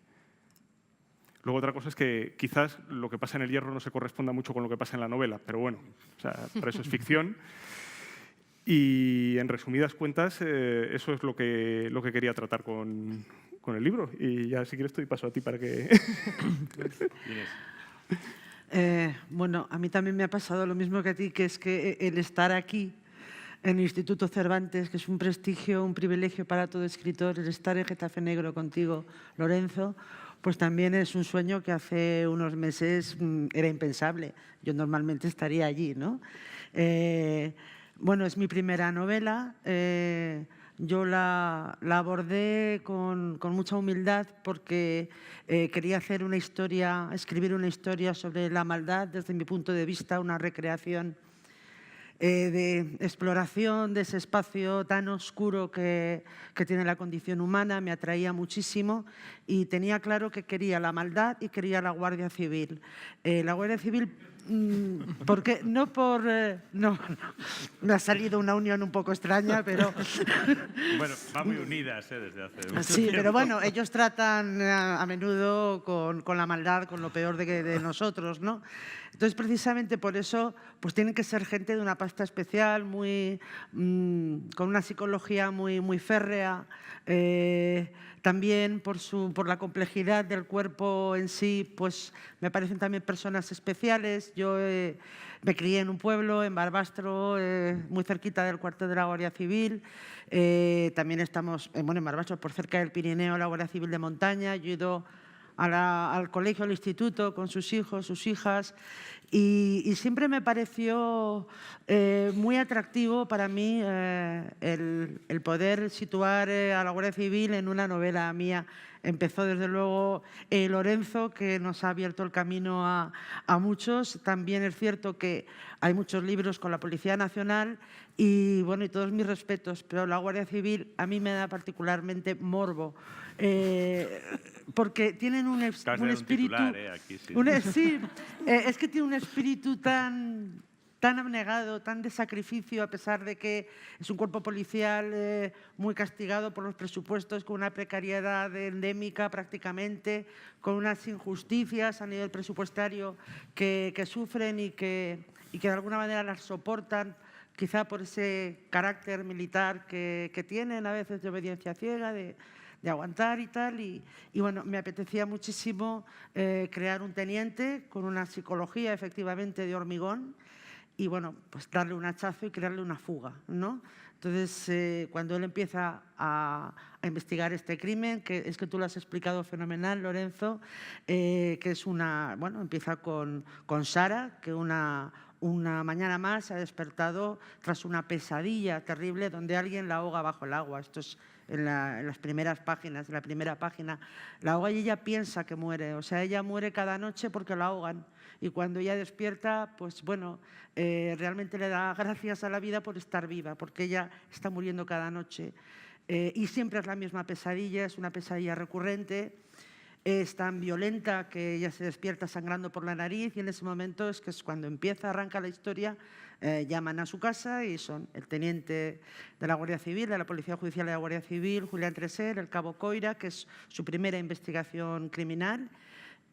Luego otra cosa es que quizás lo que pasa en el Hierro no se corresponda mucho con lo que pasa en la novela, pero bueno, o sea, para eso es ficción. Y en resumidas cuentas, eso es lo que quería tratar con el libro. Y ya si quieres te paso a ti para que… Bueno, a mí también me ha pasado lo mismo que a ti, que es que el estar aquí en el Instituto Cervantes, que es un prestigio, un privilegio para todo escritor, el estar en Getafe Negro contigo, Lorenzo, pues también es un sueño que hace unos meses era impensable. Yo normalmente estaría allí, ¿no? Bueno, es mi primera novela. Yo la abordé con mucha humildad porque quería hacer una historia, escribir una historia sobre la maldad desde mi punto de vista, una recreación de exploración de ese espacio tan oscuro que tiene la condición humana. Me atraía muchísimo y tenía claro que quería la maldad y quería la Guardia Civil. La Guardia Civil, porque no por… no, me ha salido una unión un poco extraña, pero… Bueno, van muy unidas desde hace mucho Sí, tiempo. pero bueno, ellos tratan a menudo con la maldad, con lo peor de nosotros, ¿no? Entonces, precisamente por eso, pues tienen que ser gente de una pasta especial, con una psicología muy férrea, también por la complejidad del cuerpo en sí, pues me parecen también personas especiales. Yo me crié en un pueblo, en Barbastro, muy cerquita del cuartel de la Guardia Civil. También estamos, en Barbastro, por cerca del Pirineo, la Guardia Civil de montaña. Yo he ido al colegio, al instituto, con sus hijos, sus hijas, y siempre me pareció muy atractivo para mí el poder situar a la Guardia Civil en una novela mía. Empezó, desde luego, Lorenzo, que nos ha abierto el camino a muchos. También es cierto que hay muchos libros con la Policía Nacional y, bueno, y todos mis respetos, pero la Guardia Civil a mí me da particularmente morbo. Porque tienen un espíritu… Aquí, sí. Sí, es que tiene un espíritu tan abnegado, tan de sacrificio, a pesar de que es un cuerpo policial muy castigado por los presupuestos, con una precariedad endémica prácticamente, con unas injusticias a nivel presupuestario que sufren y que de alguna manera las soportan, quizá por ese carácter militar que tienen a veces de obediencia ciega, de aguantar y tal, y bueno, me apetecía muchísimo crear un teniente con una psicología efectivamente de hormigón y bueno, pues darle un hachazo y crearle una fuga, ¿no? Entonces, cuando él empieza a investigar este crimen, que es que tú lo has explicado fenomenal, Lorenzo, que es bueno, empieza con Sara, que una mañana más se ha despertado tras una pesadilla terrible donde alguien la ahoga bajo el agua. Esto es en las primeras páginas, en la primera página. La ahoga y ella piensa que muere, o sea, ella muere cada noche porque la ahogan. Y cuando ella despierta, pues bueno, realmente le da gracias a la vida por estar viva, porque ella está muriendo cada noche. Y siempre es la misma pesadilla, es una pesadilla recurrente. Es tan violenta que ella se despierta sangrando por la nariz y en ese momento es cuando arranca la historia, llaman a su casa y son el teniente de la Guardia Civil, de la Policía Judicial de la Guardia Civil, Julián Treser, el cabo Coira, que es su primera investigación criminal,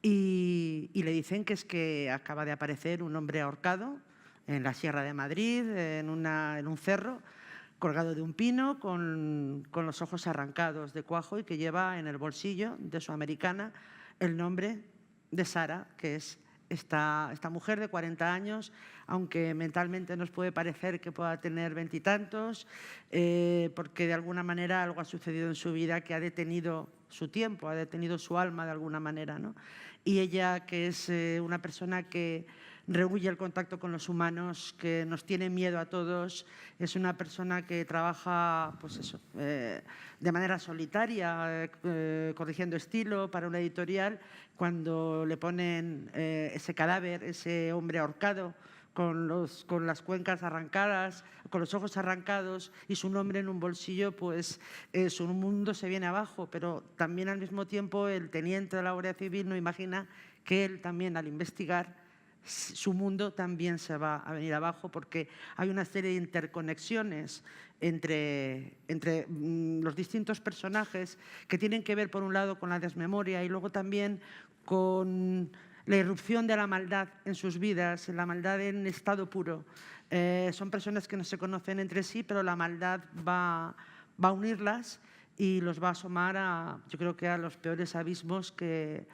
y le dicen que es que acaba de aparecer un hombre ahorcado en la Sierra de Madrid, en un cerro, colgado de un pino, con los ojos arrancados de cuajo y que lleva en el bolsillo de su americana el nombre de Sara, que es esta mujer de 40 años, aunque mentalmente nos puede parecer que pueda tener 20 y tantos, porque de alguna manera algo ha sucedido en su vida que ha detenido su tiempo, ha detenido su alma de alguna manera, ¿no? Y ella, que es una persona que rehúye el contacto con los humanos, que nos tiene miedo a todos, es una persona que trabaja pues eso, de manera solitaria, corrigiendo estilo para una editorial. Cuando le ponen ese cadáver, ese hombre ahorcado, con las cuencas arrancadas, con los ojos arrancados y su nombre en un bolsillo, pues su mundo se viene abajo, pero también al mismo tiempo el teniente de la Guardia Civil no imagina que él también, al investigar, su mundo también se va a venir abajo, porque hay una serie de interconexiones entre los distintos personajes que tienen que ver, por un lado, con la desmemoria y luego también con la irrupción de la maldad en sus vidas, la maldad en estado puro. Son personas que no se conocen entre sí, pero la maldad va a unirlas y los va a asomar yo creo que a los peores abismos que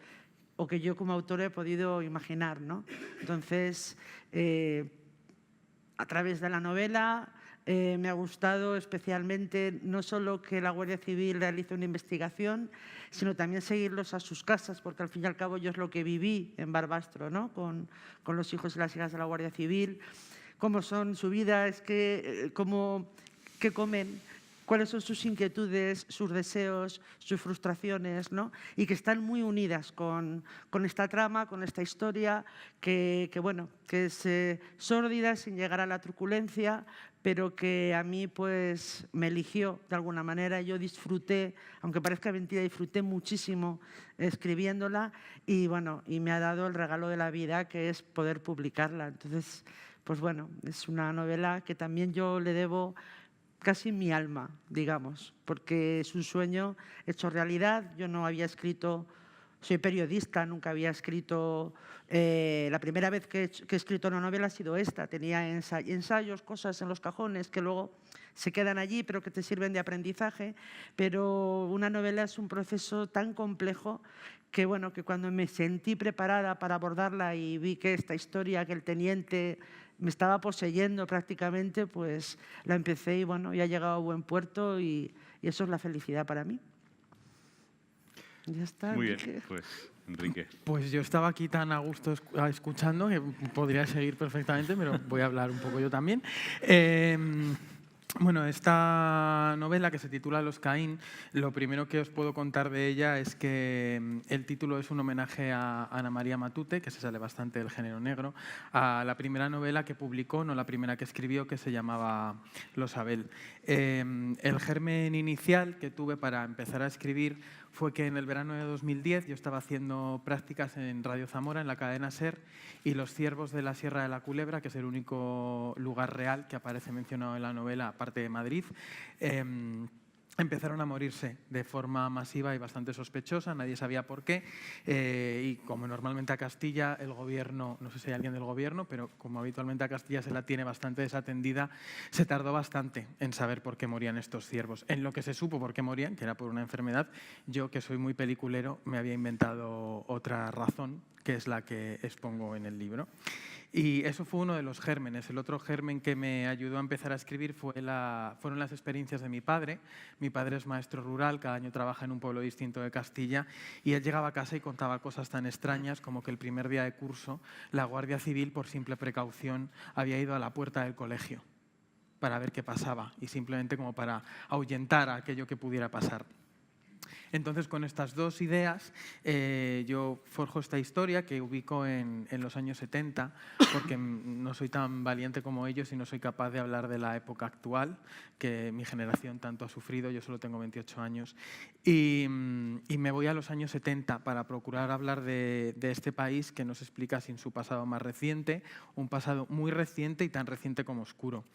yo como autor he podido imaginar, ¿no? Entonces, a través de la novela me ha gustado especialmente no solo que la Guardia Civil realice una investigación, sino también seguirlos a sus casas, porque al fin y al cabo yo es lo que viví en Barbastro, ¿no? Con los hijos y las hijas de la Guardia Civil, cómo son su vida, qué comen, cuáles son sus inquietudes, sus deseos, sus frustraciones, ¿no? Y que están muy unidas con esta trama, con esta historia, que es sórdida sin llegar a la truculencia, pero que a mí pues me eligió de alguna manera. Yo disfruté, aunque parezca mentira, disfruté muchísimo escribiéndola y me ha dado el regalo de la vida, que es poder publicarla. Entonces, pues bueno, es una novela que también yo le debo casi mi alma, digamos, porque es un sueño hecho realidad. Yo no había escrito, soy periodista, nunca había escrito, la primera vez que he escrito una novela ha sido esta. Tenía ensayos, cosas en los cajones que luego se quedan allí, pero que te sirven de aprendizaje. Pero una novela es un proceso tan complejo que, que cuando me sentí preparada para abordarla y vi que esta historia, que el teniente me estaba poseyendo prácticamente, pues la empecé y y ha llegado a buen puerto y eso es la felicidad para mí. Ya está. Muy bien, pues Enrique. Pues yo estaba aquí tan a gusto escuchando que podría seguir perfectamente, pero voy a hablar un poco yo también. Bueno, esta novela, que se titula Los Caín, lo primero que os puedo contar de ella es que el título es un homenaje a Ana María Matute, que se sale bastante del género negro, a la primera novela que publicó, no la primera que escribió, que se llamaba Los Abel. El germen inicial que tuve para empezar a escribir fue que en el verano de 2010 yo estaba haciendo prácticas en Radio Zamora, en la cadena SER, y Los Ciervos de la Sierra de la Culebra, que es el único lugar real que aparece mencionado en la novela, aparte de Madrid, empezaron a morirse de forma masiva y bastante sospechosa, nadie sabía por qué, y como normalmente a Castilla el gobierno, no sé si hay alguien del gobierno, pero como habitualmente a Castilla se la tiene bastante desatendida, se tardó bastante en saber por qué morían estos ciervos. En lo que se supo por qué morían, que era por una enfermedad, yo, que soy muy peliculero, me había inventado otra razón, que es la que expongo en el libro. Y eso fue uno de los gérmenes. El otro germen que me ayudó a empezar a escribir fueron las experiencias de mi padre. Mi padre es maestro rural, cada año trabaja en un pueblo distinto de Castilla, y él llegaba a casa y contaba cosas tan extrañas como que el primer día de curso la Guardia Civil, por simple precaución, había ido a la puerta del colegio para ver qué pasaba y simplemente como para ahuyentar a aquello que pudiera pasar. Entonces, con estas dos ideas, yo forjo esta historia que ubico en los años 70, porque no soy tan valiente como ellos y no soy capaz de hablar de la época actual, que mi generación tanto ha sufrido. Yo solo tengo 28 años. Y me voy a los años 70 para procurar hablar de este país que nos explica sin su pasado más reciente, un pasado muy reciente y tan reciente como oscuro.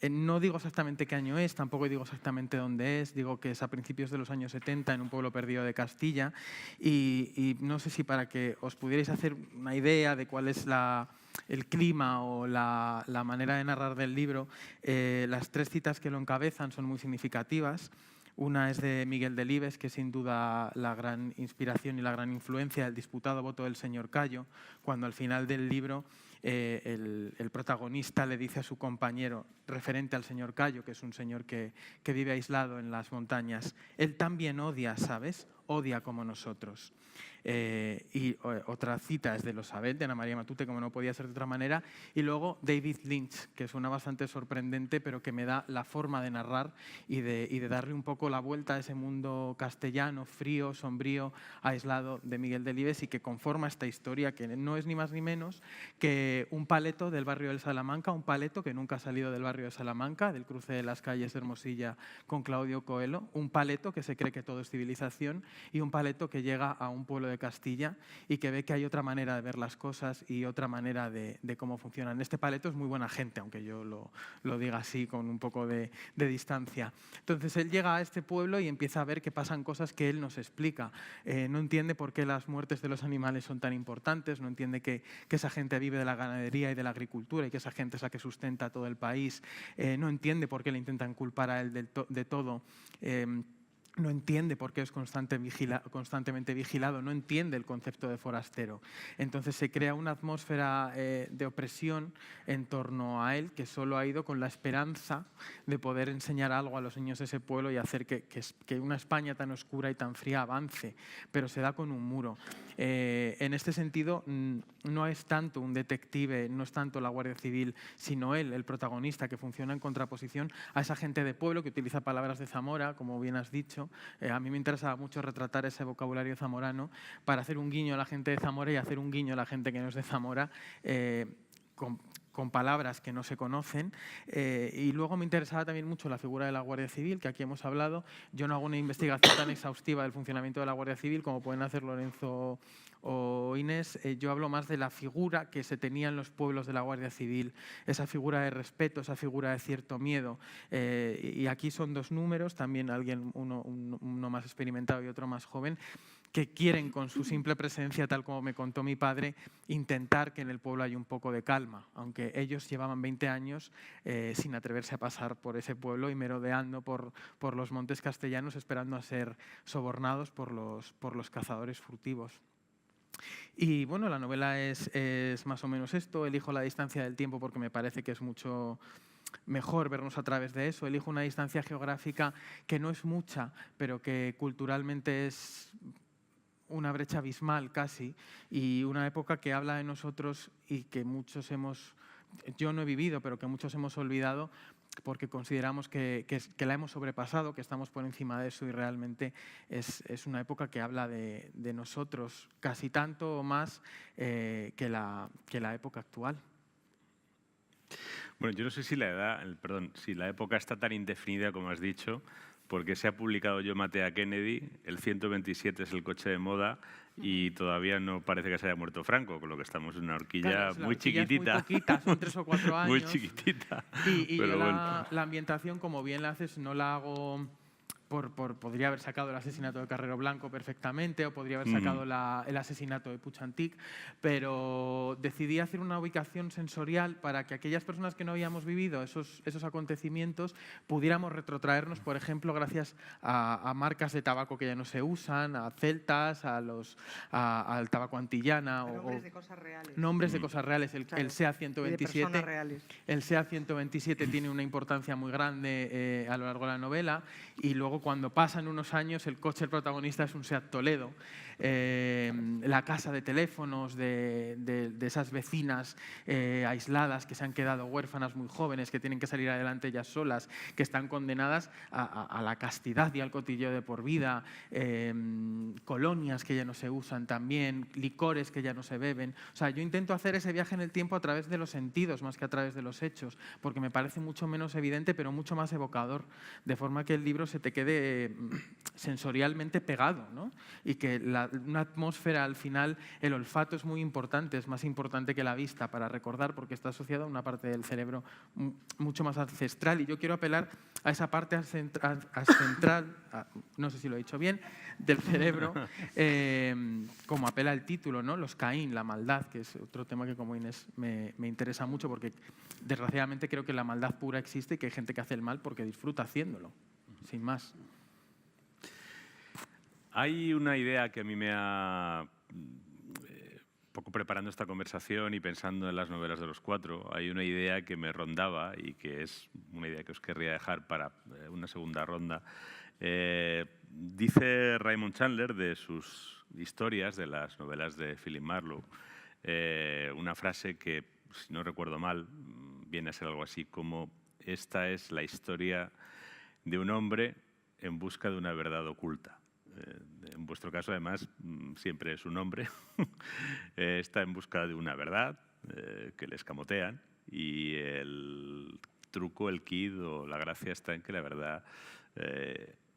No digo exactamente qué año es, tampoco digo exactamente dónde es, digo que es a principios de los años 70 en un pueblo perdido de Castilla, y no sé si para que os pudierais hacer una idea de cuál es el clima o la manera de narrar del libro, las tres citas que lo encabezan son muy significativas. Una es de Miguel Delibes, que es sin duda la gran inspiración y la gran influencia del disputado voto del señor Cayo, cuando al final del libro el protagonista le dice a su compañero, referente al señor Cayo, que es un señor que vive aislado en las montañas, él también odia, ¿sabes? Odia como nosotros. Y otra cita es de Los Abel, de Ana María Matute, como no podía ser de otra manera, y luego David Lynch, que suena bastante sorprendente, pero que me da la forma de narrar y de darle un poco la vuelta a ese mundo castellano, frío, sombrío, aislado de Miguel Delibes, y que conforma esta historia que no es ni más ni menos que un paleto del barrio del Salamanca, un paleto que nunca ha salido del barrio de Salamanca, del cruce de las calles de Hermosilla con Claudio Coelho, un paleto que se cree que todo es civilización y un paleto que llega a un pueblo de Castilla y que ve que hay otra manera de ver las cosas y otra manera de cómo funcionan. Este paleto es muy buena gente, aunque yo lo diga así con un poco de distancia. Entonces él llega a este pueblo y empieza a ver que pasan cosas que él nos explica. No entiende por qué las muertes de los animales son tan importantes, no entiende que esa gente vive de la ganadería y de la agricultura y que esa gente es la que sustenta a todo el país. No entiende por qué le intentan culpar a él de todo. No entiende por qué es constantemente vigilado, no entiende el concepto de forastero. Entonces se crea una atmósfera de opresión en torno a él, que solo ha ido con la esperanza de poder enseñar algo a los niños de ese pueblo y hacer que una España tan oscura y tan fría avance, pero se da con un muro. En este sentido, no es tanto un detective, no es tanto la Guardia Civil, sino él, el protagonista, que funciona en contraposición a esa gente de pueblo que utiliza palabras de Zamora, como bien has dicho. A mí me interesaba mucho retratar ese vocabulario zamorano para hacer un guiño a la gente de Zamora y hacer un guiño a la gente que no es de Zamora, con palabras que no se conocen. Y luego me interesaba también mucho la figura de la Guardia Civil, que aquí hemos hablado. Yo no hago una investigación tan exhaustiva del funcionamiento de la Guardia Civil como pueden hacer Lorenzo o Inés. Yo hablo más de la figura que se tenía en los pueblos de la Guardia Civil, esa figura de respeto, esa figura de cierto miedo. Y aquí son dos números, también uno más experimentado y otro más joven, que quieren con su simple presencia, tal como me contó mi padre, intentar que en el pueblo haya un poco de calma, aunque ellos llevaban 20 años sin atreverse a pasar por ese pueblo y merodeando por los montes castellanos esperando a ser sobornados por los cazadores furtivos. Y bueno, la novela es más o menos esto. Elijo la distancia del tiempo porque me parece que es mucho mejor vernos a través de eso. Elijo una distancia geográfica que no es mucha, pero que culturalmente es una brecha abismal casi, y una época que habla de nosotros y que muchos yo no he vivido, pero que muchos hemos olvidado porque consideramos que la hemos sobrepasado, que estamos por encima de eso, y realmente es una época que habla de nosotros casi tanto o más que la época actual. Bueno, yo no sé si si la época está tan indefinida como has dicho, porque se ha publicado Yo maté a Kennedy, el 127 es el coche de moda y todavía no parece que se haya muerto Franco, con lo que estamos en una horquilla, claro, muy chiquitita. Es muy poquita, son 3 o 4 años. Muy chiquitita. Y pero yo bueno. la ambientación, como bien la haces, no la hago... podría haber sacado el asesinato de Carrero Blanco perfectamente, o podría haber sacado el asesinato de Puig-Antich, pero decidí hacer una ubicación sensorial para que aquellas personas que no habíamos vivido esos acontecimientos pudiéramos retrotraernos, por ejemplo, gracias a marcas de tabaco que ya no se usan, a celtas, al tabaco antillana. Nombres de cosas reales. Nombres de cosas reales. Claro. SEA 127. Reales. El SEA 127 tiene una importancia muy grande a lo largo de la novela, y luego cuando pasan unos años el coche del protagonista es un SEAT Toledo. La casa de teléfonos de esas vecinas aisladas que se han quedado huérfanas muy jóvenes, que tienen que salir adelante ellas solas, que están condenadas a la castidad y al cotilleo de por vida, colonias que ya no se usan también, licores que ya no se beben. O sea, yo intento hacer ese viaje en el tiempo a través de los sentidos más que a través de los hechos, porque me parece mucho menos evidente pero mucho más evocador, de forma que el libro se te quede sensorialmente pegado, ¿no? Y que una atmósfera, al final, el olfato es muy importante, es más importante que la vista para recordar, porque está asociado a una parte del cerebro mucho más ancestral, y yo quiero apelar a esa parte ancestral, no sé si lo he dicho bien, del cerebro, como apela el título, ¿no? Los Caín, la maldad, que es otro tema que como Inés me interesa mucho, porque desgraciadamente creo que la maldad pura existe y que hay gente que hace el mal porque disfruta haciéndolo, sin más. Hay una idea que a mí me ha, poco preparando esta conversación y pensando en las novelas de los cuatro, hay una idea que me rondaba y que es una idea que os querría dejar para una segunda ronda. Dice Raymond Chandler de sus historias, de las novelas de Philip Marlowe, una frase que, si no recuerdo mal, viene a ser algo así como: esta es la historia de un hombre en busca de una verdad oculta. En vuestro caso, además, siempre es un hombre. Está en busca de una verdad que le escamotean, y el truco, el quid o la gracia está en que la verdad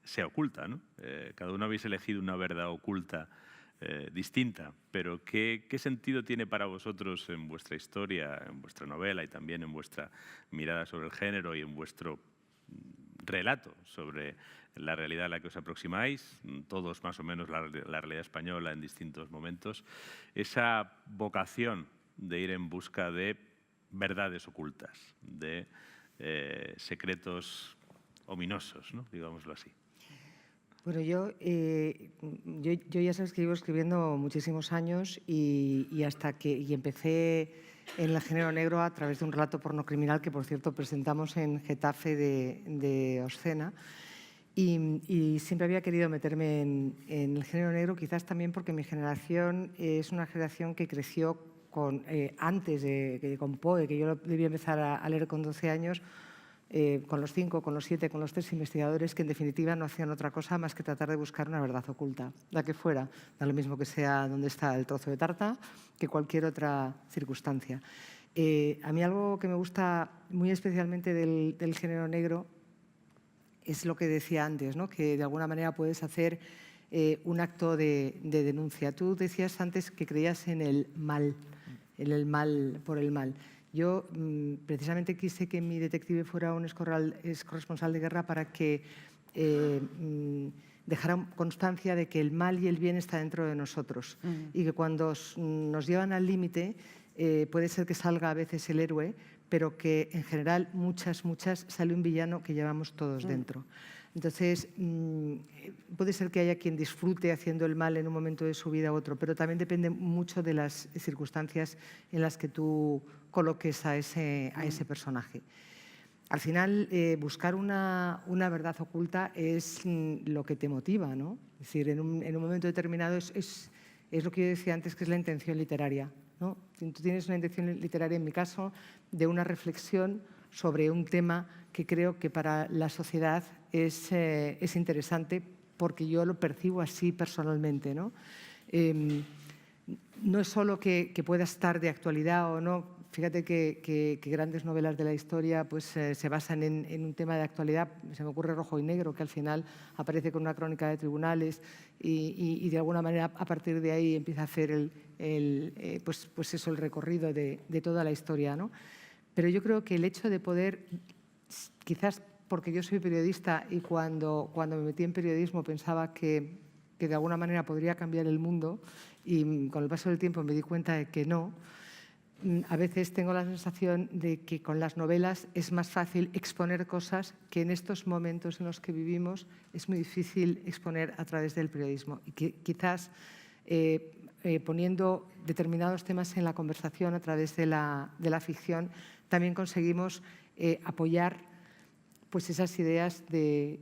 sea oculta, ¿no? Cada uno habéis elegido una verdad oculta distinta, pero ¿qué sentido tiene para vosotros en vuestra historia, en vuestra novela y también en vuestra mirada sobre el género y en vuestro relato sobre la realidad a la que os aproximáis, todos más o menos la realidad española en distintos momentos, esa vocación de ir en busca de verdades ocultas, de secretos ominosos, ¿no? Digámoslo así? Bueno, yo ya sabes que llevo escribiendo muchísimos años y hasta que empecé en el género negro a través de un relato pornocriminal que, por cierto, presentamos en Getafe de Oscena. Y siempre había querido meterme en el género negro, quizás también porque mi generación es una generación que creció antes con Poe, que yo debía empezar a leer con 12 años, con los 5, con los 7, con los 3 investigadores que en definitiva no hacían otra cosa más que tratar de buscar una verdad oculta, la que fuera, da lo mismo que sea dónde está el trozo de tarta que cualquier otra circunstancia. A mí algo que me gusta muy especialmente del género negro es lo que decía antes, ¿no? Que de alguna manera puedes hacer un acto de denuncia. Tú decías antes que creías en el mal por el mal. Yo precisamente quise que mi detective fuera un corresponsal de guerra para que dejara constancia de que el mal y el bien está dentro de nosotros y que cuando nos llevan al límite puede ser que salga a veces el héroe, pero que en general muchas sale un villano que llevamos todos dentro. Entonces, puede ser que haya quien disfrute haciendo el mal en un momento de su vida u otro, pero también depende mucho de las circunstancias en las que tú coloques a ese personaje. Al final, buscar una verdad oculta es lo que te motiva, ¿no? Es decir, en un momento determinado es lo que yo decía antes, que es la intención literaria, ¿no? Tú tienes una intención literaria, en mi caso, de una reflexión sobre un tema que creo que para la sociedad es interesante porque yo lo percibo así personalmente, ¿no? No es solo que pueda estar de actualidad o no. Fíjate que grandes novelas de la historia pues, se basan en un tema de actualidad. Se me ocurre Rojo y Negro, que al final aparece con una crónica de tribunales y de alguna manera a partir de ahí empieza a hacer pues eso, el recorrido de toda la historia, ¿no? Pero yo creo que el hecho de poder, quizás porque yo soy periodista y cuando me metí en periodismo pensaba que de alguna manera podría cambiar el mundo y con el paso del tiempo me di cuenta de que no, a veces tengo la sensación de que con las novelas es más fácil exponer cosas que en estos momentos en los que vivimos es muy difícil exponer a través del periodismo. Y que quizás poniendo determinados temas en la conversación a través de la ficción también conseguimos apoyar pues esas ideas de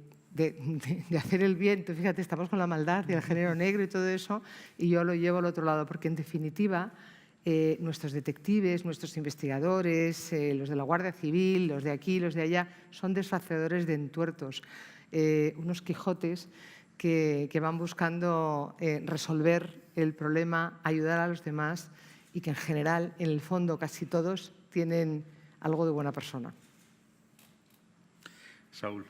hacer el bien. Tú fíjate, estamos con la maldad y el género negro y todo eso, y yo lo llevo al otro lado, porque en definitiva nuestros detectives, nuestros investigadores, los de la Guardia Civil, los de aquí, los de allá, son desfacedores de entuertos, unos Quijotes que van buscando resolver el problema, ayudar a los demás y que en general, en el fondo, casi todos tienen algo de buena persona. Saúl.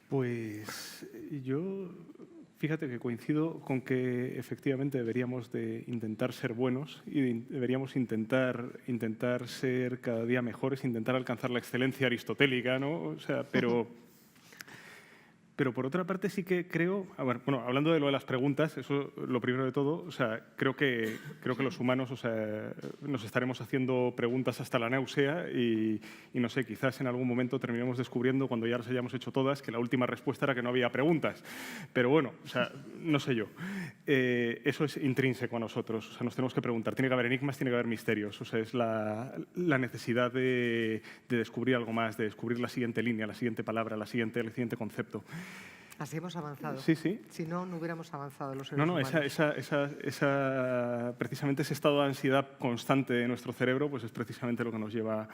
Pues yo, fíjate que coincido con que efectivamente deberíamos de intentar ser buenos y deberíamos intentar ser cada día mejores, intentar alcanzar la excelencia aristotélica, ¿no? O sea, pero Pero por otra parte sí que creo, bueno, hablando de lo de las preguntas, eso lo primero de todo, o sea, creo que los humanos, o sea, nos estaremos haciendo preguntas hasta la náusea y no sé, quizás en algún momento terminemos descubriendo, cuando ya las hayamos hecho todas, que la última respuesta era que no había preguntas. Pero bueno, o sea, no sé yo. Eso es intrínseco a nosotros, o sea, nos tenemos que preguntar. Tiene que haber enigmas, tiene que haber misterios, o sea, es la necesidad de descubrir algo más, de descubrir la siguiente línea, la siguiente palabra, el siguiente concepto. Así hemos avanzado. Sí, sí. Si no, no hubiéramos avanzado los seres humanos. Precisamente ese estado de ansiedad constante de nuestro cerebro, pues es precisamente lo que nos lleva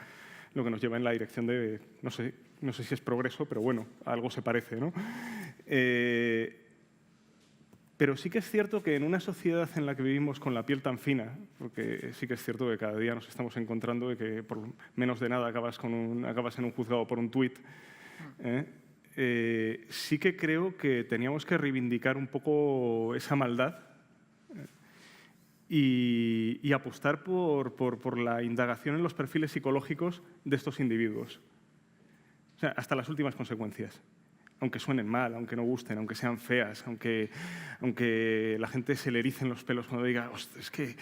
en la dirección de, no sé si es progreso, pero bueno, algo se parece, ¿no? Pero sí que es cierto que en una sociedad en la que vivimos con la piel tan fina, porque sí que es cierto que cada día nos estamos encontrando de que por menos de nada acabas en un juzgado por un tuit, sí que creo que teníamos que reivindicar un poco esa maldad y apostar por la indagación en los perfiles psicológicos de estos individuos. O sea, hasta las últimas consecuencias. Aunque suenen mal, aunque no gusten, aunque sean feas, aunque la gente se le ericen los pelos cuando diga, es que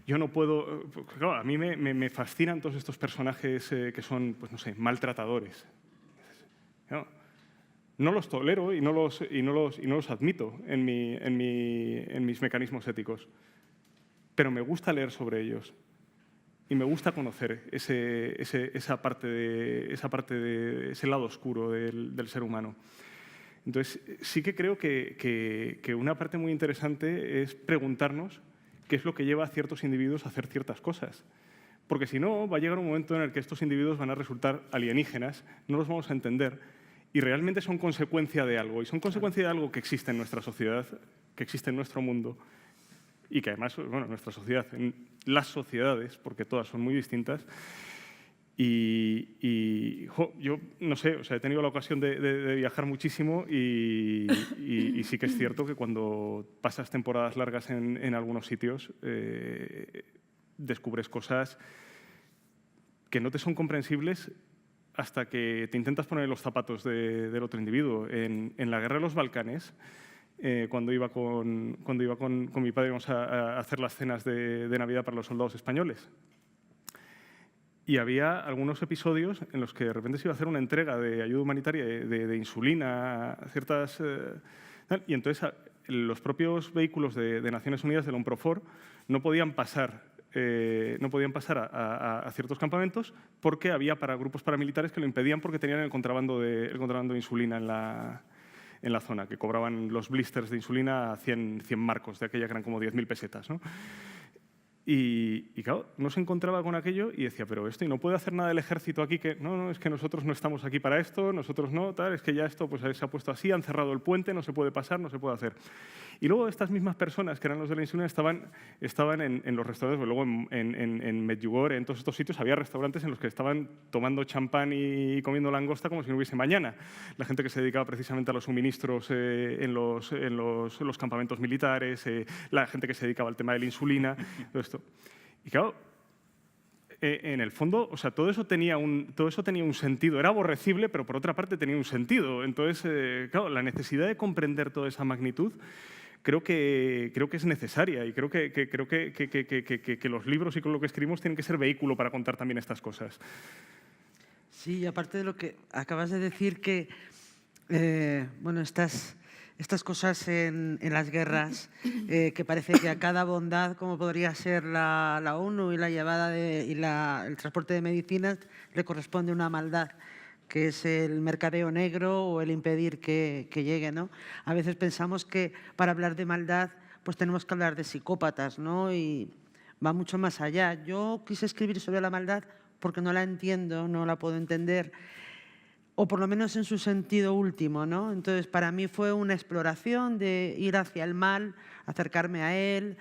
yo no puedo... Claro, a mí me fascinan todos estos personajes que son, pues no sé, maltratadores. No los tolero y no los admito en mis mecanismos éticos, pero me gusta leer sobre ellos y me gusta conocer esa parte de ese lado oscuro del ser humano. Entonces, sí que creo que una parte muy interesante es preguntarnos qué es lo que lleva a ciertos individuos a hacer ciertas cosas. Porque si no, va a llegar un momento en el que estos individuos van a resultar alienígenas, no los vamos a entender y realmente son consecuencia de algo. Y son consecuencia de algo que existe en nuestra sociedad, que existe en nuestro mundo y que además, bueno, nuestra sociedad, en las sociedades, porque todas son muy distintas. Yo no sé, o sea, he tenido la ocasión de viajar muchísimo y sí que es cierto que cuando pasas temporadas largas en algunos sitios descubres cosas que no te son comprensibles hasta que te intentas poner en los zapatos del otro individuo. En la guerra de los Balcanes, cuando iba con mi padre, íbamos a hacer las cenas de Navidad para los soldados españoles. Y había algunos episodios en los que de repente se iba a hacer una entrega de ayuda humanitaria, de insulina, ciertas... y entonces los propios vehículos de Naciones Unidas, del UNPROFOR, no podían pasar a ciertos campamentos porque había grupos paramilitares que lo impedían porque tenían el contrabando de insulina en la zona, que cobraban los blisters de insulina a 100 marcos, de aquella que eran como 10.000 pesetas, ¿no? Y claro, no se encontraba con aquello y decía, pero esto, y no puede hacer nada el ejército aquí, que no, es que nosotros no estamos aquí para esto, nosotros no, tal, es que ya esto pues, se ha puesto así, han cerrado el puente, no se puede pasar, no se puede hacer. Y luego estas mismas personas, que eran los de la insulina, estaban en los restaurantes, pues luego en Medjugorje, en todos estos sitios, había restaurantes en los que estaban tomando champán y comiendo langosta como si no hubiese mañana. La gente que se dedicaba precisamente a los suministros en los campamentos militares, la gente que se dedicaba al tema de la insulina, todo esto. Y claro, en el fondo, o sea, todo eso tenía un sentido. Era aborrecible, pero por otra parte tenía un sentido. Entonces, claro, la necesidad de comprender toda esa magnitud creo que es necesaria y creo que los libros y con lo que escribimos tienen que ser vehículo para contar también estas cosas. Sí, y aparte de lo que acabas de decir, que bueno, estas cosas en las guerras, que parece que a cada bondad, como podría ser la ONU y la llevada el transporte de medicinas, le corresponde una maldad, que es el mercadeo negro o el impedir que llegue, ¿no? A veces pensamos que para hablar de maldad pues tenemos que hablar de psicópatas, ¿no? Y va mucho más allá. Yo quise escribir sobre la maldad porque no la entiendo, no la puedo entender, o por lo menos en su sentido último, ¿no? Entonces, para mí fue una exploración de ir hacia el mal, acercarme a él,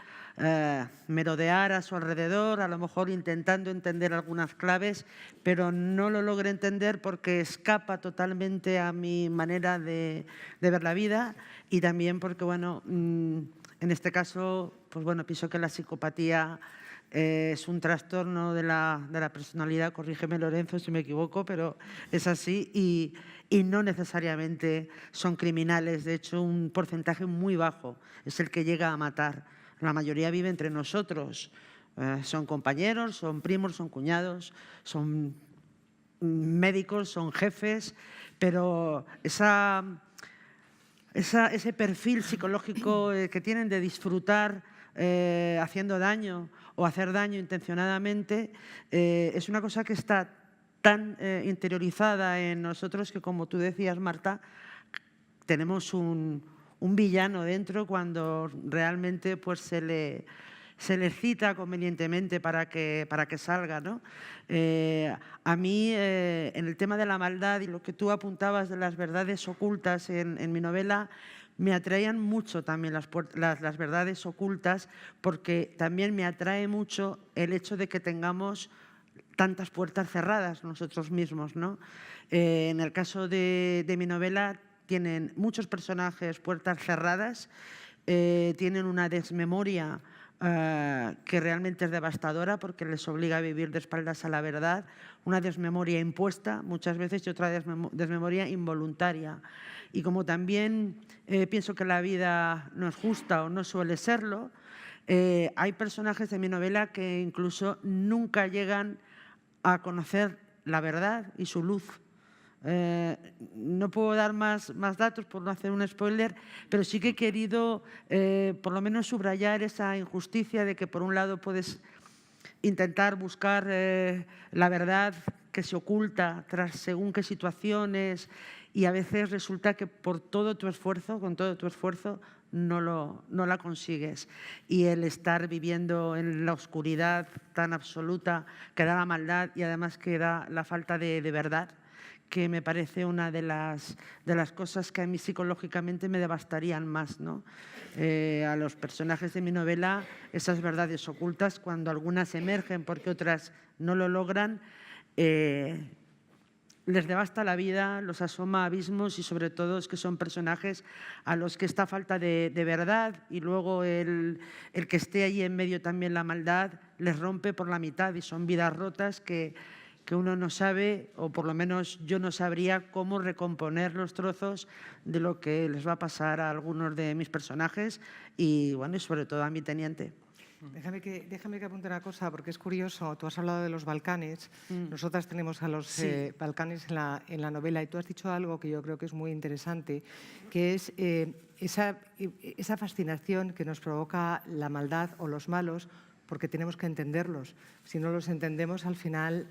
merodear a su alrededor, a lo mejor intentando entender algunas claves, pero no lo logré entender porque escapa totalmente a mi manera de ver la vida y también porque, bueno, En este caso, pues bueno, pienso que la psicopatía es un trastorno de la personalidad, corrígeme Lorenzo si me equivoco, pero es así y no necesariamente son criminales. De hecho, un porcentaje muy bajo es el que llega a matar. La mayoría vive entre nosotros. Son compañeros, son primos, son cuñados, son médicos, son jefes, pero ese perfil psicológico que tienen de disfrutar haciendo daño o hacer daño intencionadamente, es una cosa que está tan interiorizada en nosotros que, como tú decías, Marta, tenemos un villano dentro cuando realmente pues, se le cita convenientemente para que salga, ¿no? A mí, en el tema de la maldad y lo que tú apuntabas de las verdades ocultas en mi novela, me atraían mucho también las verdades ocultas, porque también me atrae mucho el hecho de que tengamos tantas puertas cerradas nosotros mismos, ¿no? En el caso de mi novela tienen muchos personajes puertas cerradas, tienen una desmemoria que realmente es devastadora porque les obliga a vivir de espaldas a la verdad, una desmemoria impuesta muchas veces y otra desmemoria involuntaria. Y como también pienso que la vida no es justa o no suele serlo, hay personajes de mi novela que incluso nunca llegan a conocer la verdad y su luz. No puedo dar más datos por no hacer un spoiler, pero sí que he querido por lo menos subrayar esa injusticia de que por un lado puedes intentar buscar la verdad que se oculta tras según qué situaciones y a veces resulta que por todo tu esfuerzo, con todo tu esfuerzo, no la consigues. Y el estar viviendo en la oscuridad tan absoluta que da la maldad y además que da la falta de verdad, que me parece una de las cosas que a mí psicológicamente me devastarían más, ¿no? A los personajes de mi novela, esas verdades ocultas, cuando algunas emergen porque otras no lo logran, les devasta la vida, los asoma a abismos y sobre todo es que son personajes a los que esta falta de verdad y luego el que esté ahí en medio también la maldad les rompe por la mitad y son vidas rotas que uno no sabe, o por lo menos yo no sabría cómo recomponer los trozos de lo que les va a pasar a algunos de mis personajes y, bueno, y sobre todo a mi teniente. Déjame que apunte una cosa, porque es curioso. Tú has hablado de los Balcanes. Nosotras tenemos a los Balcanes en la novela y tú has dicho algo que yo creo que es muy interesante, que es esa fascinación que nos provoca la maldad o los malos, porque tenemos que entenderlos. Si no los entendemos, al final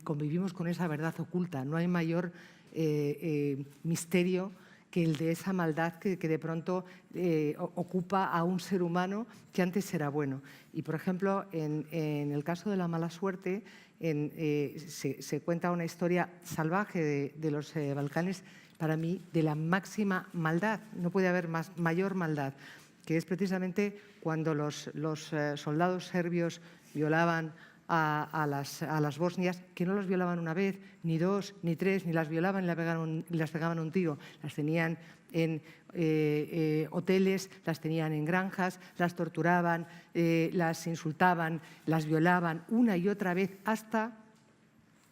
convivimos con esa verdad oculta. No hay mayor misterio que el de esa maldad que de pronto ocupa a un ser humano que antes era bueno. Y, por ejemplo, en el caso de la mala suerte, se cuenta una historia salvaje de los Balcanes, para mí, de la máxima maldad. No puede haber mayor maldad, que es precisamente cuando los soldados serbios violaban a las bosnias, que no las violaban una vez, ni dos, ni tres, ni las violaban y las pegaban un tiro. Las tenían en hoteles, las tenían en granjas, las torturaban, las insultaban, las violaban una y otra vez hasta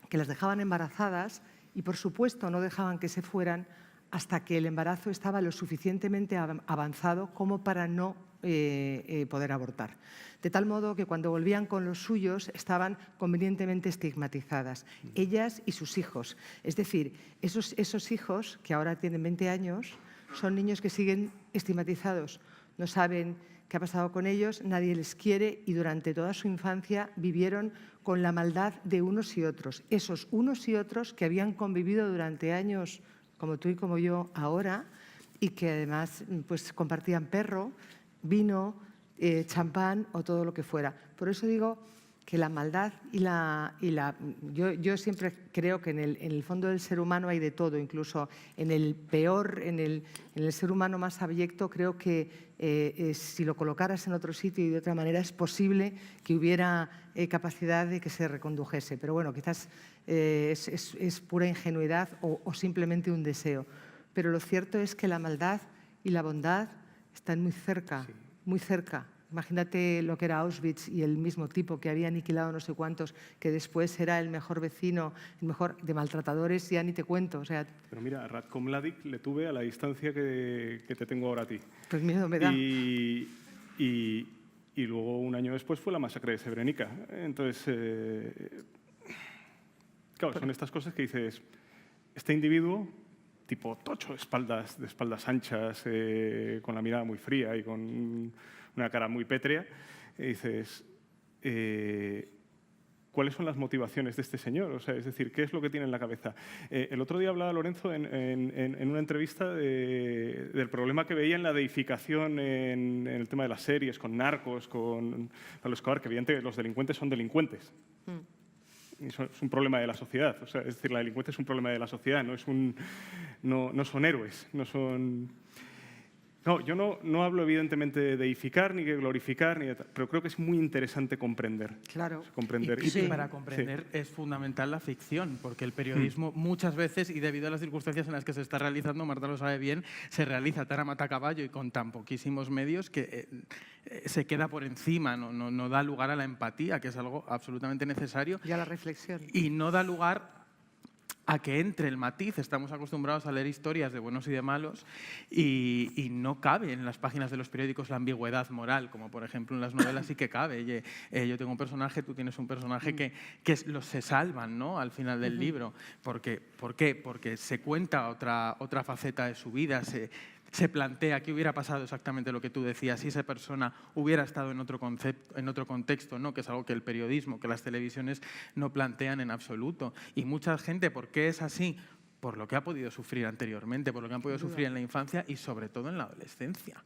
que las dejaban embarazadas y, por supuesto, no dejaban que se fueran hasta que el embarazo estaba lo suficientemente avanzado como para no poder abortar. De tal modo que cuando volvían con los suyos estaban convenientemente estigmatizadas, ellas y sus hijos. Es decir, esos hijos, que ahora tienen 20 años, son niños que siguen estigmatizados, no saben qué ha pasado con ellos, nadie les quiere y durante toda su infancia vivieron con la maldad de unos y otros. Esos unos y otros que habían convivido durante años, como tú y como yo ahora, y que además pues, compartían perro, vino, champán o todo lo que fuera. Por eso digo que la maldad yo siempre creo que en el fondo del ser humano hay de todo, incluso en el peor, en el ser humano más abyecto, creo que si lo colocaras en otro sitio y de otra manera es posible que hubiera capacidad de que se recondujese. Pero bueno, quizás es pura ingenuidad o simplemente un deseo. Pero lo cierto es que la maldad y la bondad están muy cerca, muy cerca. Imagínate lo que era Auschwitz y el mismo tipo que había aniquilado no sé cuántos, que después era el mejor vecino, el mejor de maltratadores, ya ni te cuento. O sea, Pero mira, a Ratko Mladic le tuve a la distancia que te tengo ahora a ti. pues miedo me da. Y luego, un año después, fue la masacre de Srebrenica. Entonces, claro, son estas cosas que dices, este individuo, tipo tocho, de espaldas anchas, con la mirada muy fría y con una cara muy pétrea, y dices, ¿cuáles son las motivaciones de este señor? O sea, es decir, ¿qué es lo que tiene en la cabeza? El otro día hablaba Lorenzo en una entrevista del problema que veía en la deificación en el tema de las series, con Narcos, con Pablo Escobar, que evidentemente los delincuentes son delincuentes. Y eso es un problema de la sociedad. O sea, es decir, la delincuencia es un problema de la sociedad, no son héroes, no son... No, yo no hablo evidentemente de deificar ni de glorificar, pero creo que es muy interesante comprender. Claro. Comprender. Y para comprender es fundamental la ficción, porque el periodismo muchas veces, y debido a las circunstancias en las que se está realizando, Marta lo sabe bien, se realiza tan a matacaballo y con tan poquísimos medios que se queda por encima, no da lugar a la empatía, que es algo absolutamente necesario. Y a la reflexión. Y no da lugar a que entre el matiz. Estamos acostumbrados a leer historias de buenos y de malos y no cabe en las páginas de los periódicos la ambigüedad moral, como por ejemplo en las novelas sí que cabe. Yo tengo un personaje, tú tienes un personaje que los se salvan, ¿no?, al final del libro. ¿Por qué? Porque se cuenta otra faceta de su vida, se plantea qué hubiera pasado exactamente lo que tú decías si esa persona hubiera estado en otro contexto, ¿no?, que es algo que el periodismo, que las televisiones no plantean en absoluto. Y mucha gente, ¿por qué es así? Por lo que ha podido sufrir anteriormente, por lo que han podido sufrir en la infancia y sobre todo en la adolescencia.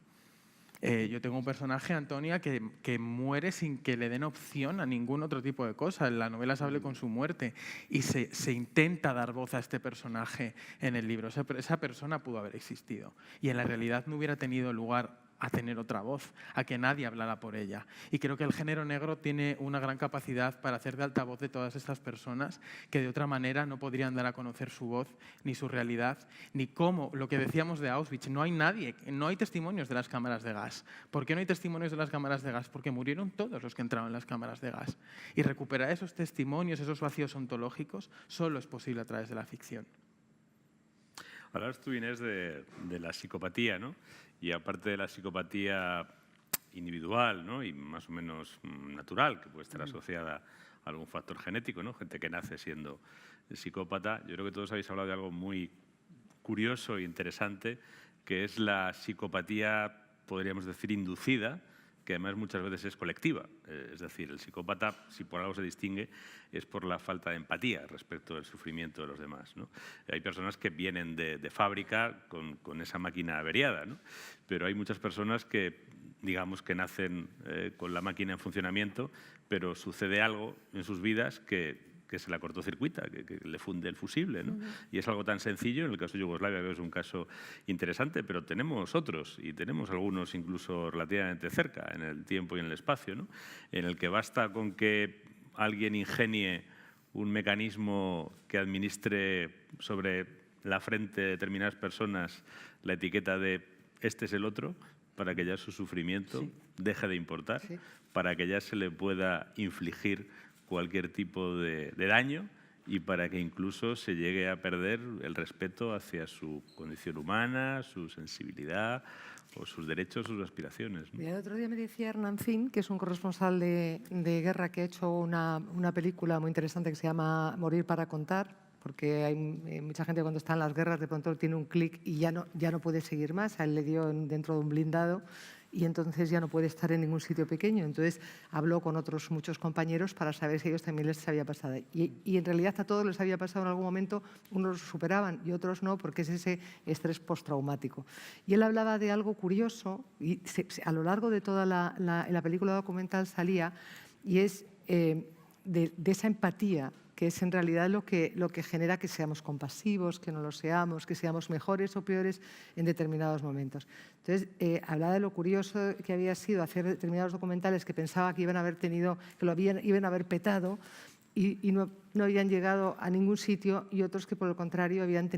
Yo tengo un personaje, Antonia, que muere sin que le den opción a ningún otro tipo de cosa. En la novela se habla con su muerte y se intenta dar voz a este personaje en el libro. Esa persona pudo haber existido y en la realidad no hubiera tenido lugar a tener otra voz, a que nadie hablara por ella. Y creo que el género negro tiene una gran capacidad para hacer de altavoz de todas estas personas que de otra manera no podrían dar a conocer su voz, ni su realidad, ni cómo, lo que decíamos de Auschwitz, no hay testimonios de las cámaras de gas. ¿Por qué no hay testimonios de las cámaras de gas? Porque murieron todos los que entraron en las cámaras de gas. Y recuperar esos testimonios, esos vacíos ontológicos, solo es posible a través de la ficción. Hablabas tú, Inés, de la psicopatía, ¿no? Y aparte de la psicopatía individual, ¿no?, y más o menos natural, que puede estar asociada a algún factor genético, ¿no?, gente que nace siendo psicópata, yo creo que todos habéis hablado de algo muy curioso e interesante, que es la psicopatía, podríamos decir, inducida, que además muchas veces es colectiva. Es decir, el psicópata, si por algo se distingue, es por la falta de empatía respecto del sufrimiento de los demás, ¿no? Hay personas que vienen de fábrica con esa máquina averiada, ¿no? Pero hay muchas personas que, digamos, que nacen con la máquina en funcionamiento, pero sucede algo en sus vidas que se la cortocircuita, que le funde el fusible, ¿no? Y es algo tan sencillo, en el caso de Yugoslavia, que es un caso interesante, pero tenemos otros, y tenemos algunos incluso relativamente cerca, en el tiempo y en el espacio, ¿no?, en el que basta con que alguien ingenie un mecanismo que administre sobre la frente de determinadas personas la etiqueta de este es el otro, para que ya su sufrimiento deje de importar, para que ya se le pueda infligir cualquier tipo de daño y para que incluso se llegue a perder el respeto hacia su condición humana, su sensibilidad o sus derechos, sus aspiraciones, ¿no? El otro día me decía Hernán Zin, que es un corresponsal de guerra que ha hecho una película muy interesante que se llama Morir para contar, porque hay mucha gente cuando está en las guerras de pronto tiene un clic y ya no puede seguir más. A él le dio dentro de un blindado y entonces ya no puede estar en ningún sitio pequeño. Entonces habló con otros muchos compañeros para saber si a ellos también les había pasado. Y en realidad a todos les había pasado en algún momento, unos lo superaban y otros no, porque es ese estrés postraumático. Y él hablaba de algo curioso, y a lo largo de toda la película documental salía, y es de esa empatía, que es en realidad lo que genera que seamos compasivos, que no lo seamos, que seamos mejores o peores en determinados momentos. Entonces, hablaba de lo curioso que había sido hacer determinados documentales que pensaba que iban a haber petado y no habían llegado a ningún sitio, y otros que, por el contrario, habían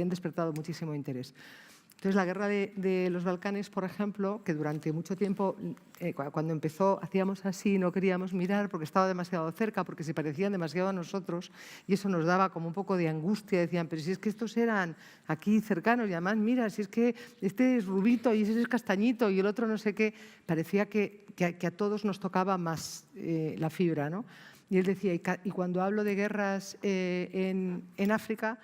despertado muchísimo interés. Entonces, la guerra de los Balcanes, por ejemplo, que durante mucho tiempo, cuando empezó, hacíamos así, no queríamos mirar porque estaba demasiado cerca, porque se parecían demasiado a nosotros, y eso nos daba como un poco de angustia. Decían, pero si es que estos eran aquí cercanos, y además, mira, si es que este es rubito y ese es castañito y el otro no sé qué, parecía que a todos nos tocaba más la fibra, ¿no? Y él decía, y cuando hablo de guerras en África,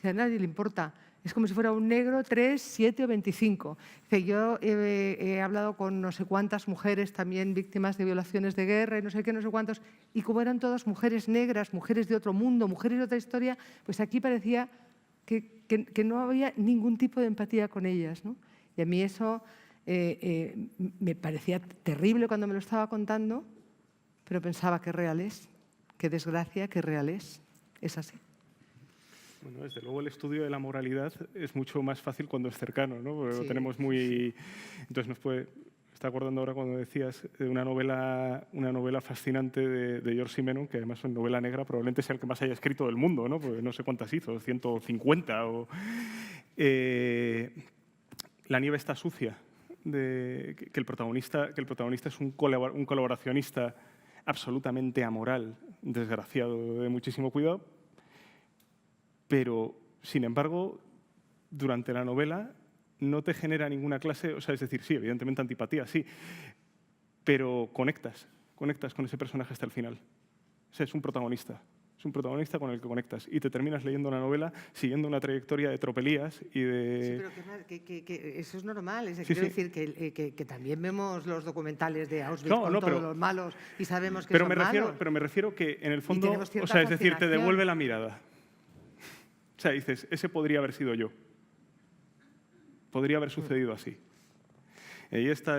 a nadie le importa. Es como si fuera un negro, 3, 7 o 25. Yo he hablado con no sé cuántas mujeres también víctimas de violaciones de guerra y no sé qué, no sé cuántos, y como eran todas mujeres negras, mujeres de otro mundo, mujeres de otra historia, pues aquí parecía que no había ningún tipo de empatía con ellas, ¿no? Y a mí eso me parecía terrible cuando me lo estaba contando, pero pensaba que real es, qué desgracia, que real es así. Bueno, desde luego el estudio de la moralidad es mucho más fácil cuando es cercano, ¿no? Porque Sí. lo tenemos muy... Entonces nos puede... Me está acordando ahora cuando decías de una novela fascinante de George Simenon, que además es novela negra, probablemente sea el que más haya escrito del mundo, ¿no? Porque no sé cuántas hizo, 150 o... La nieve está sucia, que el protagonista es un colaboracionista absolutamente amoral, desgraciado, de muchísimo cuidado, pero, sin embargo, durante la novela no te genera ninguna clase, o sea, es decir, sí, evidentemente antipatía, sí, pero conectas con ese personaje hasta el final. O sea, es un protagonista con el que conectas y te terminas leyendo una novela siguiendo una trayectoria de tropelías y de... Sí, pero que eso es normal. Sí, quiero sí. decir que también vemos los documentales de Auschwitz No, con no, todos pero- los malos y sabemos que Pero son me refiero, malos. pero me refiero que, en el fondo, tenemos o cierta sea, es decir, te fascinación. devuelve la mirada. O sea, dices, ese podría haber sido yo. Podría haber sucedido así. Y ahí está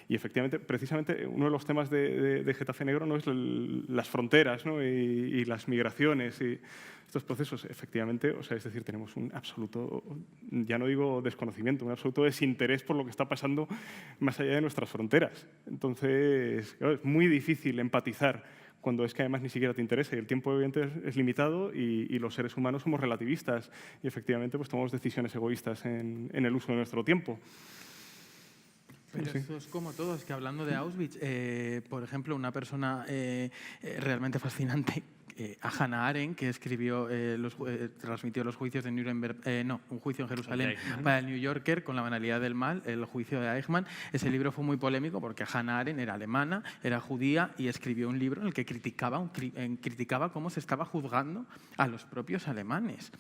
y efectivamente, precisamente, uno de los temas de Getafe Negro no es las fronteras, ¿no? y las migraciones y estos procesos. Efectivamente, o sea, es decir, tenemos un absoluto, ya no digo desconocimiento, un absoluto desinterés por lo que está pasando más allá de nuestras fronteras. Entonces, claro, es muy difícil empatizar cuando es que además ni siquiera te interesa y el tiempo evidentemente es limitado y los seres humanos somos relativistas y efectivamente pues tomamos decisiones egoístas en el uso de nuestro tiempo. Pero Sí. esto es como todo, es que hablando de Auschwitz, por ejemplo, una persona realmente fascinante, a Hannah Arendt, que escribió, transmitió los juicios de Nuremberg, un juicio en Jerusalén para el New Yorker con la banalidad del mal, el juicio de Eichmann. Ese libro fue muy polémico porque Hannah Arendt era alemana, era judía y escribió un libro en el que criticaba cómo se estaba juzgando a los propios alemanes.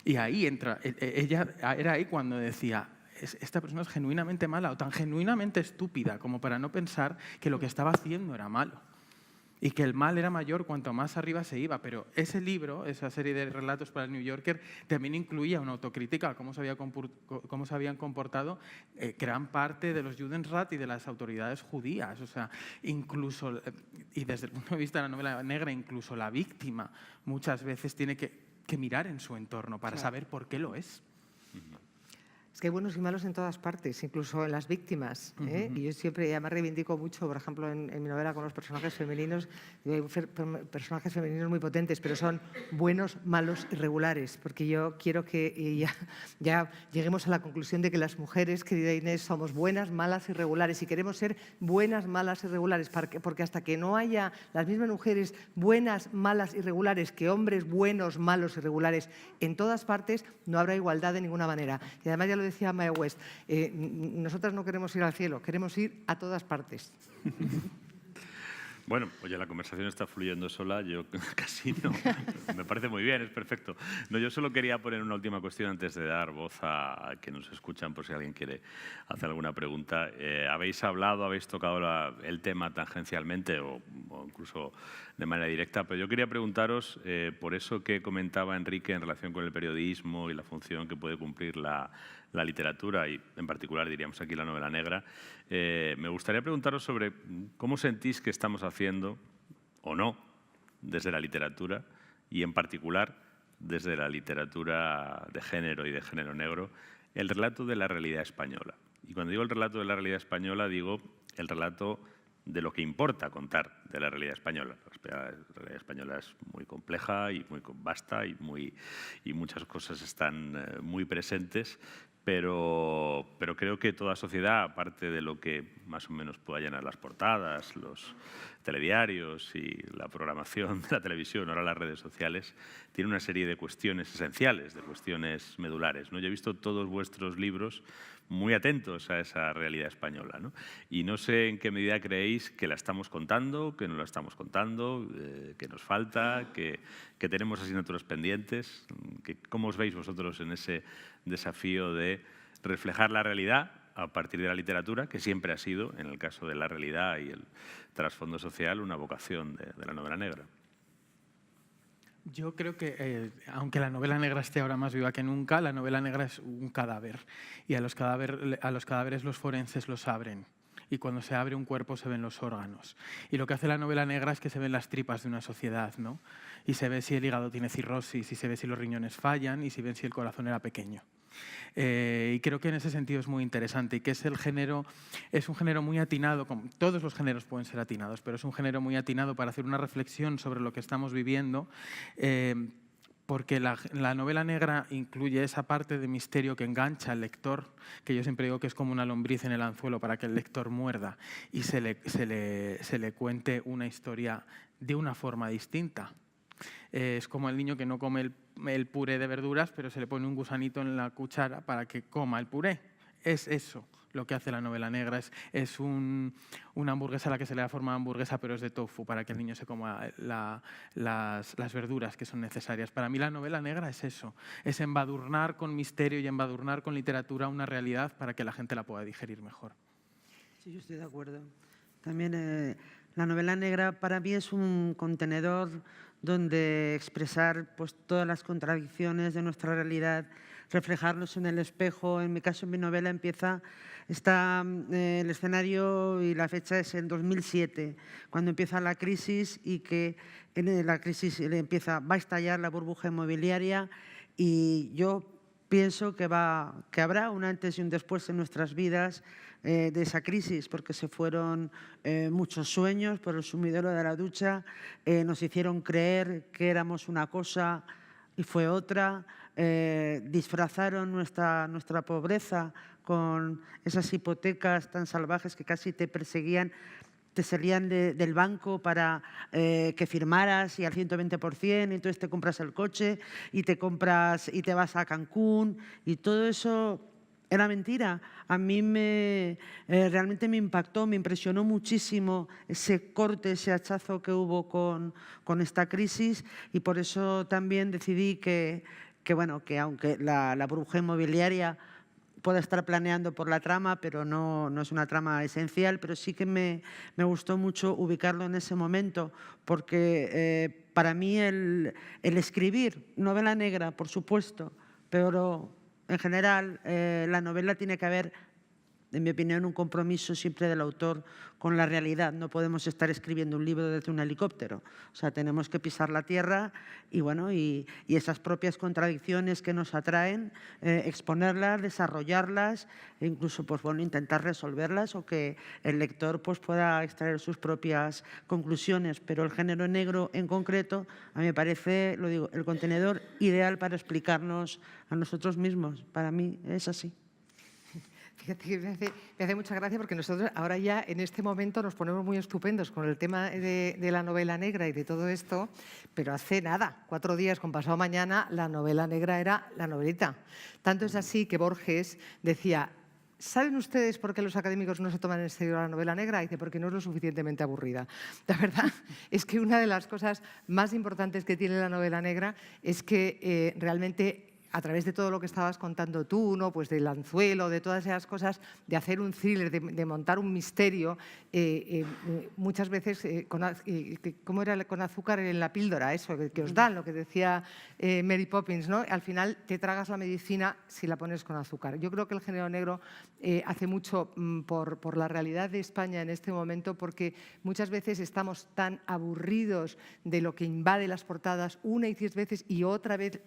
Y ahí entra, ella era ahí cuando decía, esta persona es genuinamente mala o tan genuinamente estúpida como para no pensar que lo que estaba haciendo era malo y que el mal era mayor cuanto más arriba se iba. Pero ese libro, esa serie de relatos para el New Yorker, también incluía una autocrítica a cómo se habían comportado gran parte de los Judenrat y de las autoridades judías. O sea, incluso, y desde el punto de vista de la novela negra, incluso la víctima muchas veces tiene que mirar en su entorno para saber por qué lo es. Es que hay buenos y malos en todas partes, incluso en las víctimas. ¿eh? Y yo siempre, además reivindico mucho, por ejemplo, en mi novela con los personajes femeninos, hay personajes femeninos muy potentes, pero son buenos, malos y regulares, porque yo quiero que ya lleguemos a la conclusión de que las mujeres, querida Inés, somos buenas, malas y regulares, y queremos ser buenas, malas y regulares, porque hasta que no haya las mismas mujeres buenas, malas y regulares que hombres buenos, malos y regulares en todas partes, no habrá igualdad de ninguna manera. Y además ya lo decía Mae West, nosotras no queremos ir al cielo, queremos ir a todas partes. Bueno, oye, la conversación está fluyendo sola, yo casi no. Me parece muy bien, es perfecto. No, yo solo quería poner una última cuestión antes de dar voz a que nos escuchan, por si alguien quiere hacer alguna pregunta. Habéis tocado el tema tangencialmente o incluso de manera directa, pero yo quería preguntaros por eso que comentaba Enrique en relación con el periodismo y la función que puede cumplir la literatura y, en particular, diríamos aquí la novela negra. Me gustaría preguntaros sobre cómo sentís que estamos haciendo, o no, desde la literatura y, en particular, desde la literatura de género y de género negro, el relato de la realidad española. Y cuando digo el relato de la realidad española, digo el relato de lo que importa contar de la realidad española. La realidad española es muy compleja y muy vasta y muchas cosas están muy presentes, pero creo que toda sociedad, aparte de lo que más o menos pueda llenar las portadas, los telediarios y la programación de la televisión, ahora las redes sociales, tiene una serie de cuestiones esenciales, de cuestiones medulares, ¿no? Yo he visto todos vuestros libros muy atentos a esa realidad española, ¿no? Y no sé en qué medida creéis que la estamos contando, que no la estamos contando, que nos falta, que tenemos asignaturas pendientes. ¿Cómo os veis vosotros en ese desafío de reflejar la realidad a partir de la literatura, que siempre ha sido, en el caso de la realidad y el trasfondo social, una vocación de la novela negra? Yo creo que, aunque la novela negra esté ahora más viva que nunca, la novela negra es un cadáver. Y a los cadáveres los forenses los abren. Y cuando se abre un cuerpo se ven los órganos. Y lo que hace la novela negra es que se ven las tripas de una sociedad, ¿no? Y se ve si el hígado tiene cirrosis, y se ve si los riñones fallan, y se ve si el corazón era pequeño. Y creo que en ese sentido es muy interesante y que es un género muy atinado, como todos los géneros pueden ser atinados, pero es un género muy atinado para hacer una reflexión sobre lo que estamos viviendo, porque la novela negra incluye esa parte de misterio que engancha al lector, que yo siempre digo que es como una lombriz en el anzuelo para que el lector muerda y se le cuente una historia de una forma distinta. Es como el niño que no come el puré de verduras, pero se le pone un gusanito en la cuchara para que coma el puré. Es eso lo que hace la novela negra. Es una hamburguesa a la que se le da forma de hamburguesa, pero es de tofu, para que el niño se coma las verduras que son necesarias. Para mí la novela negra es eso, es embadurnar con misterio y embadurnar con literatura una realidad para que la gente la pueda digerir mejor. Sí, yo estoy de acuerdo. También la novela negra para mí es un contenedor donde expresar pues, todas las contradicciones de nuestra realidad, reflejarnos en el espejo. En mi caso, en mi novela está el escenario y la fecha es en 2007, cuando empieza la crisis y que en la crisis va a estallar la burbuja inmobiliaria, y yo pienso que habrá un antes y un después en nuestras vidas de esa crisis, porque se fueron muchos sueños por el sumidero de la ducha, nos hicieron creer que éramos una cosa y fue otra, disfrazaron nuestra pobreza con esas hipotecas tan salvajes que casi te perseguían, te salían del banco para que firmaras y al 120%, y entonces te compras el coche y te vas a Cancún, y todo eso era mentira. A mí realmente me impactó, me impresionó muchísimo ese corte, ese hachazo que hubo con esta crisis, y por eso también decidí que aunque la burbuja inmobiliaria pueda estar planeando por la trama, pero no es una trama esencial, pero sí que me gustó mucho ubicarlo en ese momento, porque para mí el escribir novela negra, por supuesto, pero en general la novela tiene que haber, en mi opinión, un compromiso siempre del autor con la realidad. No podemos estar escribiendo un libro desde un helicóptero. O sea, tenemos que pisar la tierra y esas propias contradicciones que nos atraen, exponerlas, desarrollarlas e incluso intentar resolverlas, o que el lector pueda extraer sus propias conclusiones. Pero el género negro en concreto, a mí me parece, lo digo, el contenedor ideal para explicarnos a nosotros mismos. Para mí es así. Fíjate que me hace mucha gracia, porque nosotros ahora ya en este momento nos ponemos muy estupendos con el tema de la novela negra y de todo esto, pero hace nada, 4 días con pasado mañana, la novela negra era la novelita. Tanto es así que Borges decía: ¿saben ustedes por qué los académicos no se toman en serio la novela negra? Dice: porque no es lo suficientemente aburrida. La verdad es que una de las cosas más importantes que tiene la novela negra es que realmente, a través de todo lo que estabas contando tú, ¿no? Pues del anzuelo, de todas esas cosas, de hacer un thriller, de montar un misterio, muchas veces, ¿cómo era? Con azúcar en la píldora, eso que os dan, lo que decía Mary Poppins, ¿no? Al final te tragas la medicina si la pones con azúcar. Yo creo que el género negro hace mucho por la realidad de España en este momento, porque muchas veces estamos tan aburridos de lo que invade las portadas una y 10 veces y otra vez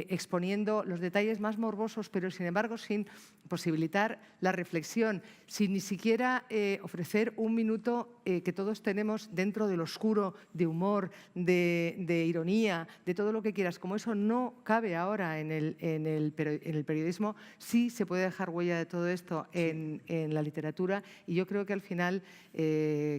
exponiendo los detalles más morbosos, pero sin embargo sin posibilitar la reflexión, sin ni siquiera ofrecer un minuto que todos tenemos dentro del oscuro, de humor, de ironía, de todo lo que quieras. Como eso no cabe ahora en el periodismo, sí se puede dejar huella de todo esto en la literatura, y yo creo que al final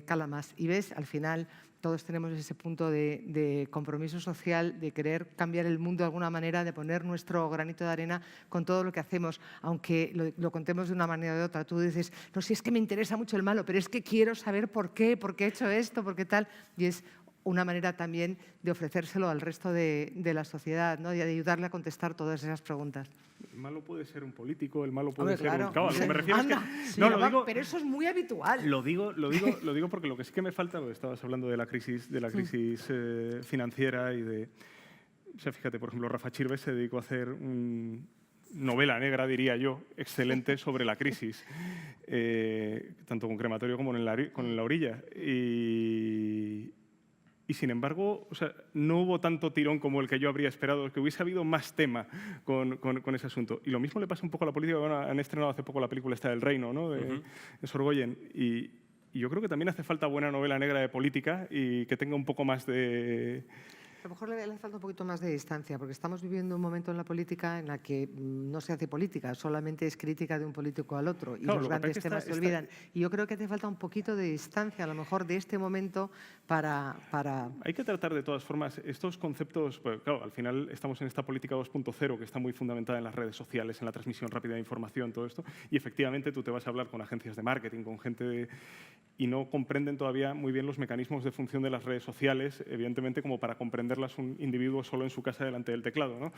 cala más. Y ves, al final todos tenemos ese punto de compromiso social, de querer cambiar el mundo de alguna manera, de poner nuestro granito de arena con todo lo que hacemos, aunque lo contemos de una manera o de otra. Tú dices, no, si es que me interesa mucho el malo, pero es que quiero saber por qué he hecho esto, por qué tal. Y es una manera también de ofrecérselo al resto de la sociedad, ¿no? Y de ayudarle a contestar todas esas preguntas. El malo puede ser un político, el malo puede ser claro. un... Claro, a lo que me refiero Anda, es que... No, lo digo, pero eso es muy habitual. Lo digo porque lo que sí que me falta, porque estabas hablando de la crisis financiera y de... O sea, fíjate, por ejemplo, Rafa Chirves se dedicó a hacer una novela negra, diría yo, excelente sobre la crisis, tanto con Crematorio como con La Orilla. Y sin embargo, o sea, no hubo tanto tirón como el que yo habría esperado, que hubiese habido más tema con ese asunto. Y lo mismo le pasa un poco a la política. Bueno, han estrenado hace poco la película esta del Reino, ¿no? de Sorgoyen. Y yo creo que también hace falta buena novela negra de política y que tenga un poco más de... A lo mejor le falta un poquito más de distancia, porque estamos viviendo un momento en la política en la que no se hace política, solamente es crítica de un político al otro, y claro, los grandes temas se olvidan. Y yo creo que hace falta un poquito de distancia, a lo mejor, de este momento para... Hay que tratar, de todas formas, estos conceptos... Pues, claro, al final estamos en esta política 2.0 que está muy fundamentada en las redes sociales, en la transmisión rápida de información, todo esto, y efectivamente tú te vas a hablar con agencias de marketing, con gente y no comprenden todavía muy bien los mecanismos de función de las redes sociales, evidentemente, como para comprenderlas un individuo solo en su casa delante del teclado, ¿no?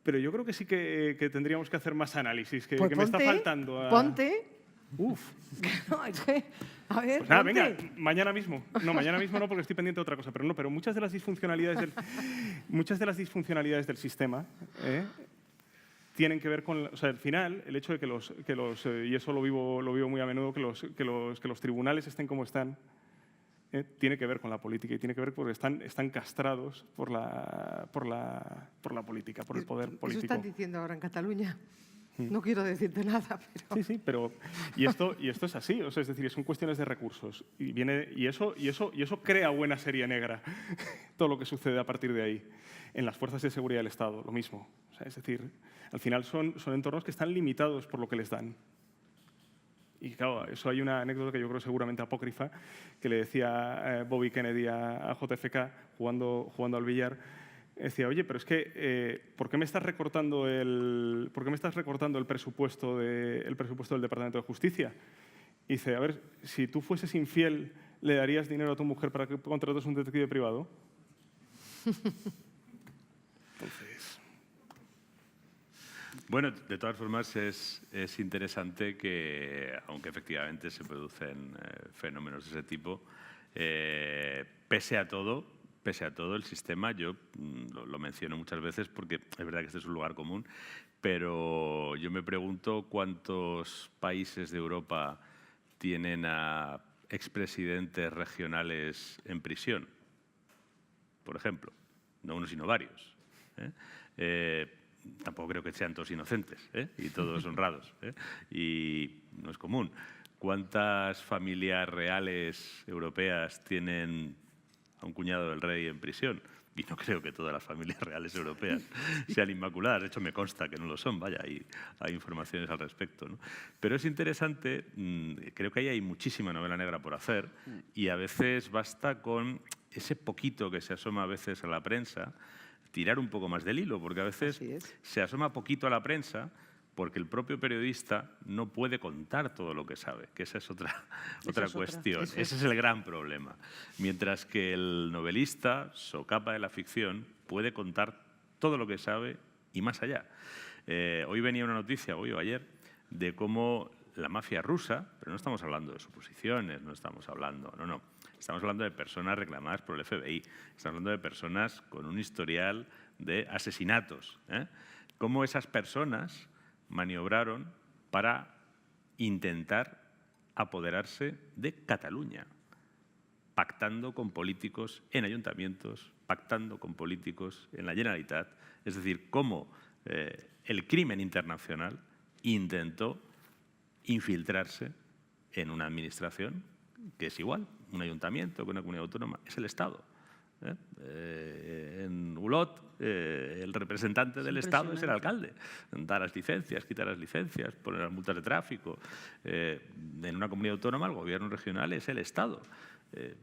Pero yo creo que sí que tendríamos que hacer más análisis, que me está faltando. Ponte. Uf. A ver, pues nada, venga, mañana mismo. No, mañana mismo no, porque estoy pendiente de otra cosa. Pero muchas de las disfuncionalidades del sistema tienen que ver con, o sea, al final, el hecho de que los y eso lo vivo muy a menudo, que los tribunales estén como están, tiene que ver con la política y tiene que ver porque están castrados por la política, por el poder político. Eso están diciendo ahora en Cataluña. No quiero decirte nada, pero... Sí, pero... Y esto es así, o sea, es decir, son cuestiones de recursos. Y eso crea buena serie negra, todo lo que sucede a partir de ahí. En las fuerzas de seguridad del Estado, lo mismo. O sea, es decir, al final son entornos que están limitados por lo que les dan. Y claro, eso hay una anécdota que yo creo seguramente apócrifa, que le decía Bobby Kennedy a JFK jugando al billar. Decía, oye, pero es que, ¿por qué me estás recortando el presupuesto del Departamento de Justicia? Y dice, a ver, si tú fueses infiel, ¿le darías dinero a tu mujer para que contrates un detective privado? Entonces... Bueno, de todas formas es interesante que, aunque efectivamente se producen fenómenos de ese tipo, pese a todo, el sistema, yo lo menciono muchas veces porque es verdad que este es un lugar común, pero yo me pregunto cuántos países de Europa tienen a expresidentes regionales en prisión, por ejemplo, no uno sino varios. Tampoco creo que sean todos inocentes y todos honrados, y no es común. ¿Cuántas familias reales europeas tienen a un cuñado del rey en prisión? Y no creo que todas las familias reales europeas sean inmaculadas. De hecho, me consta que no lo son. Vaya, hay informaciones al respecto, ¿no? Pero es interesante, creo que ahí hay muchísima novela negra por hacer y a veces basta con ese poquito que se asoma a veces a la prensa, tirar un poco más del hilo, porque a veces se asoma poquito a la prensa porque el propio periodista no puede contar todo lo que sabe, que esa es otra cuestión. Ese es el gran problema. Mientras que el novelista, socapa de la ficción, puede contar todo lo que sabe y más allá. Hoy venía una noticia, hoy o ayer, de cómo la mafia rusa, pero no estamos hablando de suposiciones, no estamos hablando, no. Estamos hablando de personas reclamadas por el FBI, estamos hablando de personas con un historial de asesinatos. Cómo esas personas maniobraron para intentar apoderarse de Cataluña. pactando con políticos en ayuntamientos, pactando con políticos en la Generalitat. Es decir, cómo el crimen internacional intentó infiltrarse en una administración que es igual, un ayuntamiento que una comunidad autónoma, es el Estado. En Olot, el representante del Estado es el alcalde. Da las licencias, quita las licencias, pone las multas de tráfico. En una comunidad autónoma, el gobierno regional es el Estado.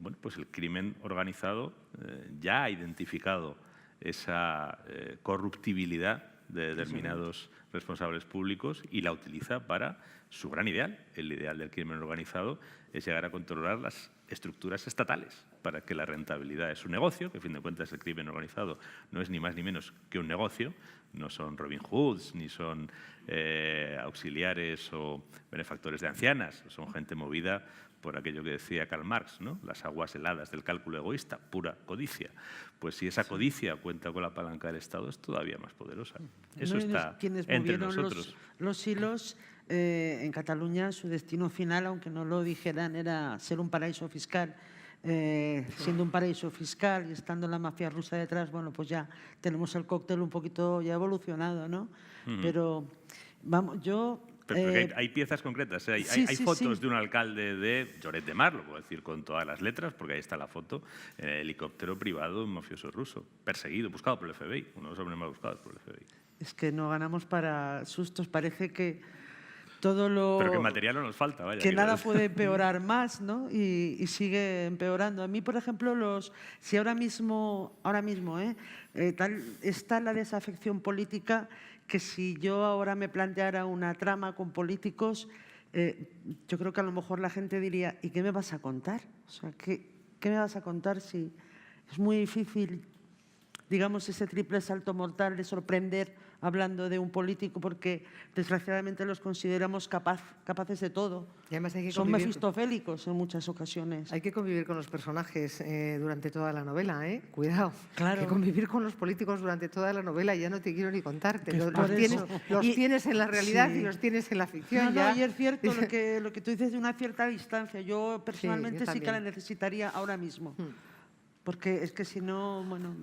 Bueno, pues el crimen organizado ya ha identificado esa corruptibilidad de determinados responsables públicos y la utiliza para su gran ideal. El ideal del crimen organizado es llegar a controlar las estructuras estatales para que la rentabilidad de su negocio, que a fin de cuentas el crimen organizado no es ni más ni menos que un negocio, no son Robin Hoods, ni son auxiliares o benefactores de ancianas, son gente movida por aquello que decía Karl Marx, ¿no? Las aguas heladas del cálculo egoísta, pura codicia. Pues si esa codicia cuenta con la palanca del Estado, es todavía más poderosa. Eso está entre nosotros. Los hilos, en Cataluña, su destino final, aunque no lo dijeran, era ser un paraíso fiscal. Siendo un paraíso fiscal y estando la mafia rusa detrás, bueno, pues ya tenemos el cóctel un poquito ya evolucionado, ¿no? Pero, vamos, yo... Pero hay piezas concretas, hay fotos de un alcalde de Lloret de Mar, lo puedo decir con todas las letras, porque ahí está la foto, en el helicóptero privado de un mafioso ruso, perseguido, buscado por el FBI, uno de los hombres más buscados por el FBI. Es que no ganamos para sustos, parece que todo lo... Pero que material no nos falta, vaya. Que nada puede empeorar más, ¿no? Y sigue empeorando. A mí, por ejemplo, si ahora mismo está la desafección política, que si yo ahora me planteara una trama con políticos, yo creo que a lo mejor la gente diría, ¿y qué me vas a contar? O sea, ¿qué me vas a contar si es muy difícil, digamos, ese triple salto mortal de sorprender hablando de un político, porque desgraciadamente los consideramos capaces de todo. Y además hay que Son convivir. mefistofélicos en muchas ocasiones. Hay que convivir con los personajes durante toda la novela, ¿eh? Cuidado. Claro. Que convivir con los políticos durante toda la novela ya no te quiero ni contarte. Los por eso. tienes en la realidad Sí. y los tienes en la ficción. No, y es cierto lo que tú dices de una cierta distancia. Yo personalmente yo sí que la también. necesitaría ahora mismo. Porque es que si no, bueno,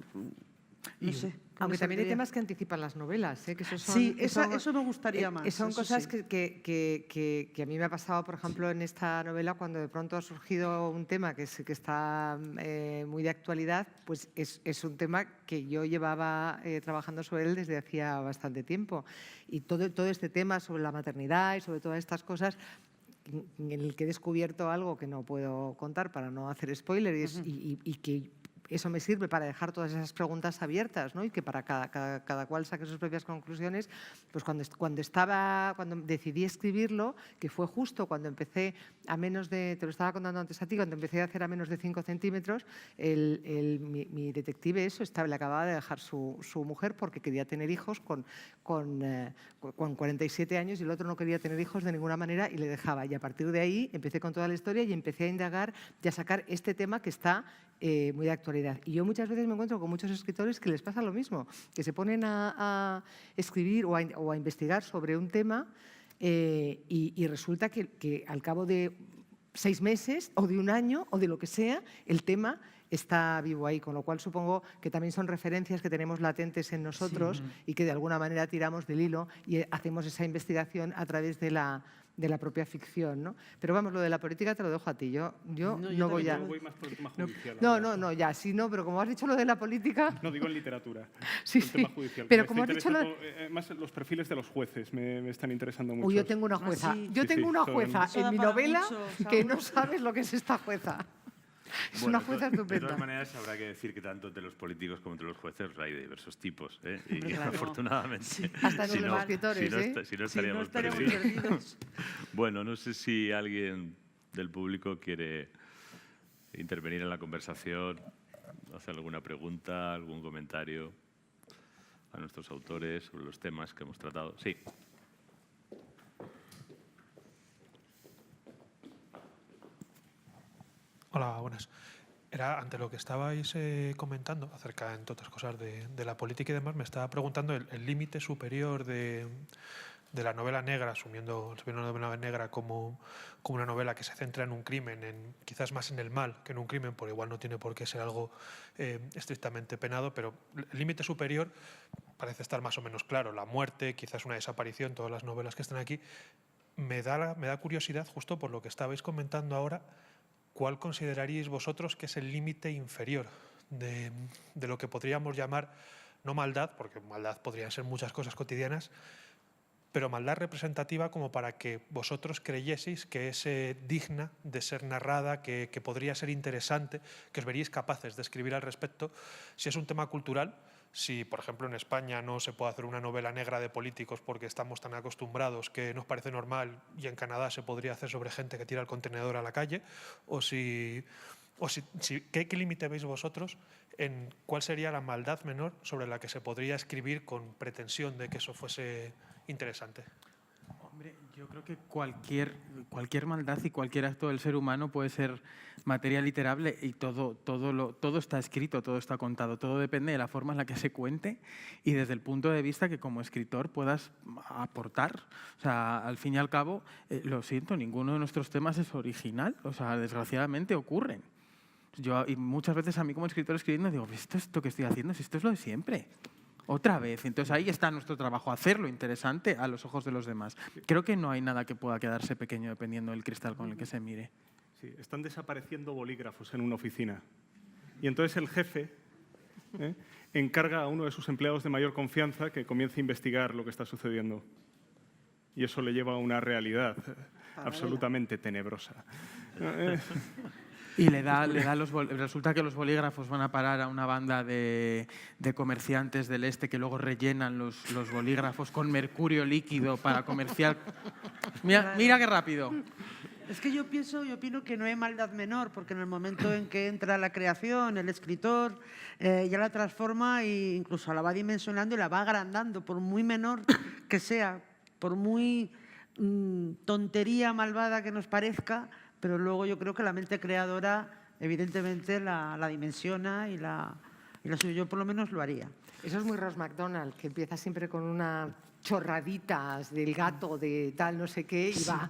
no sé. Aunque también hay temas que anticipan las novelas, ¿eh? Que eso son, Sí, eso me gustaría más. Son eso cosas sí. que a mí me ha pasado, por ejemplo, en esta novela, cuando de pronto ha surgido un tema que está muy de actualidad, pues es un tema que yo llevaba trabajando sobre él desde hacía bastante tiempo. Y todo este tema sobre la maternidad y sobre todas estas cosas, en el que he descubierto algo que no puedo contar para no hacer spoiler y que eso me sirve para dejar todas esas preguntas abiertas, ¿no? Y que para cada cual saque sus propias conclusiones. Pues cuando decidí escribirlo, que fue justo cuando empecé a menos de, te lo estaba contando antes a ti, cuando empecé a hacer a menos de 5 centímetros, mi detective le acababa de dejar su mujer porque quería tener hijos con 47 años y el otro no quería tener hijos de ninguna manera y le dejaba. Y a partir de ahí empecé con toda la historia y empecé a indagar y a sacar este tema que está muy de actualidad. Y yo muchas veces me encuentro con muchos escritores que les pasa lo mismo, que se ponen a escribir o a investigar sobre un tema y resulta que al cabo de 6 meses o de un año o de lo que sea, el tema está vivo ahí, con lo cual supongo que también son referencias que tenemos latentes en nosotros y que de alguna manera tiramos del hilo y hacemos esa investigación a través de la propia ficción, ¿no? Pero vamos, lo de la política te lo dejo a ti. Yo no voy a... Yo voy más por el tema judicial. No, ya, sí, no, pero como has dicho lo de la política... No, digo en literatura. Sí, el tema judicial. Pero Me como has está dicho... interesando, más los perfiles de los jueces me están interesando mucho. Uy, yo tengo una jueza. sí. Yo tengo una son- jueza Eso en da mi para novela mucho, que ¿sabes? no sabes lo que es esta jueza. Es una jueza De estupenda. todas maneras, habrá que decir que tanto entre los políticos como entre los jueces hay de diversos tipos. Y Hombre, claro. afortunadamente, Hasta entre los escritores, si no Si no estaríamos estaríamos perdidos. perdidos. Bueno, no sé si alguien del público quiere intervenir en la conversación, hacer alguna pregunta, algún comentario a nuestros autores sobre los temas que hemos tratado. Sí. Hola, buenas. Era ante lo que estabais comentando acerca, entre otras cosas, de la política y demás, me estaba preguntando el límite superior de de la novela negra, asumiendo la novela negra como una novela que se centra en un crimen, quizás más en el mal que en un crimen, por igual no tiene por qué ser algo estrictamente penado, pero el límite superior parece estar más o menos claro. La muerte, quizás una desaparición, todas las novelas que están aquí. Me da curiosidad, justo por lo que estabais comentando ahora, ¿cuál consideraríais vosotros que es el límite inferior de lo que podríamos llamar, no maldad, porque maldad podrían ser muchas cosas cotidianas, pero maldad representativa como para que vosotros creyeseis que es digna de ser narrada, que podría ser interesante, que os veríais capaces de escribir al respecto? Si es un tema cultural, si, por ejemplo, en España no se puede hacer una novela negra de políticos porque estamos tan acostumbrados que nos parece normal, y en Canadá se podría hacer sobre gente que tira el contenedor a la calle, ¿qué límite veis vosotros en cuál sería la maldad menor sobre la que se podría escribir con pretensión de que eso fuese interesante? Hombre, yo creo que cualquier maldad y cualquier acto del ser humano puede ser materia literable, y todo está escrito, todo está contado, todo depende de la forma en la que se cuente y desde el punto de vista que como escritor puedas aportar. O sea, al fin y al cabo, lo siento, ninguno de nuestros temas es original, o sea, desgraciadamente ocurren. Y muchas veces a mí como escritor escribiendo digo, ¿esto que estoy haciendo? Si esto es lo de siempre. Otra vez. Entonces ahí está nuestro trabajo, hacerlo interesante a los ojos de los demás. Creo que no hay nada que pueda quedarse pequeño dependiendo del cristal con el que se mire. Sí, están desapareciendo bolígrafos en una oficina. Y entonces el jefe encarga a uno de sus empleados de mayor confianza que comience a investigar lo que está sucediendo. Y eso le lleva a una realidad absolutamente tenebrosa. Y resulta que los bolígrafos van a parar a una banda de comerciantes del este que luego rellenan los bolígrafos con mercurio líquido para comerciar. Mira qué rápido. Es que yo opino que no hay maldad menor, porque en el momento en que entra la creación, el escritor ya la transforma e incluso la va dimensionando y la va agrandando, por muy menor que sea, por muy tontería malvada que nos parezca, pero luego yo creo que la mente creadora evidentemente la dimensiona y la suyo. Yo por lo menos lo haría. Eso es muy Ross MacDonald, que empieza siempre con unas chorraditas del gato, de tal, no sé qué, y va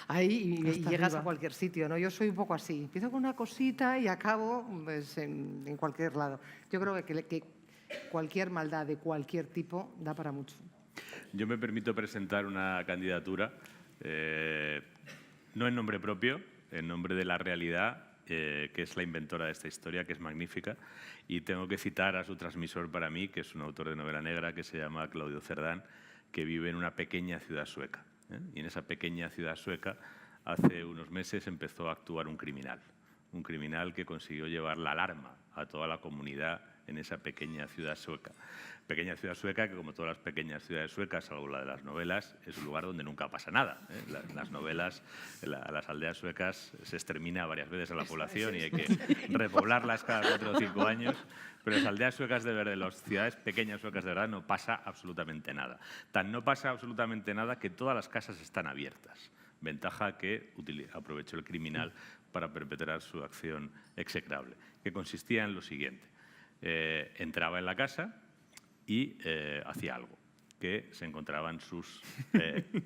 ahí y llegas a cualquier sitio, ¿no? Yo soy un poco así. Empiezo con una cosita y acabo pues, en cualquier lado. Yo creo que cualquier maldad de cualquier tipo da para mucho. Yo me permito presentar una candidatura, no en nombre propio, en nombre de la realidad, que es la inventora de esta historia, que es magnífica, y tengo que citar a su transmisor para mí, que es un autor de novela negra que se llama Claudio Cerdán, que vive en una pequeña ciudad sueca. Y en esa pequeña ciudad sueca, hace unos meses, empezó a actuar un criminal que consiguió llevar la alarma a toda la comunidad en esa pequeña ciudad sueca. Pequeña ciudad sueca que, como todas las pequeñas ciudades suecas, salvo la de las novelas, es un lugar donde nunca pasa nada. Las novelas, las aldeas suecas se extermina varias veces a la población y hay que repoblarlas cada 4 o 5 años. Pero las aldeas suecas de verdad, las ciudades pequeñas suecas de verdad, no pasa absolutamente nada. Tan no pasa absolutamente nada que todas las casas están abiertas. Ventaja que aprovechó el criminal para perpetrar su acción execrable, que consistía en lo siguiente. Entraba en la casa y hacía algo que se encontraban sus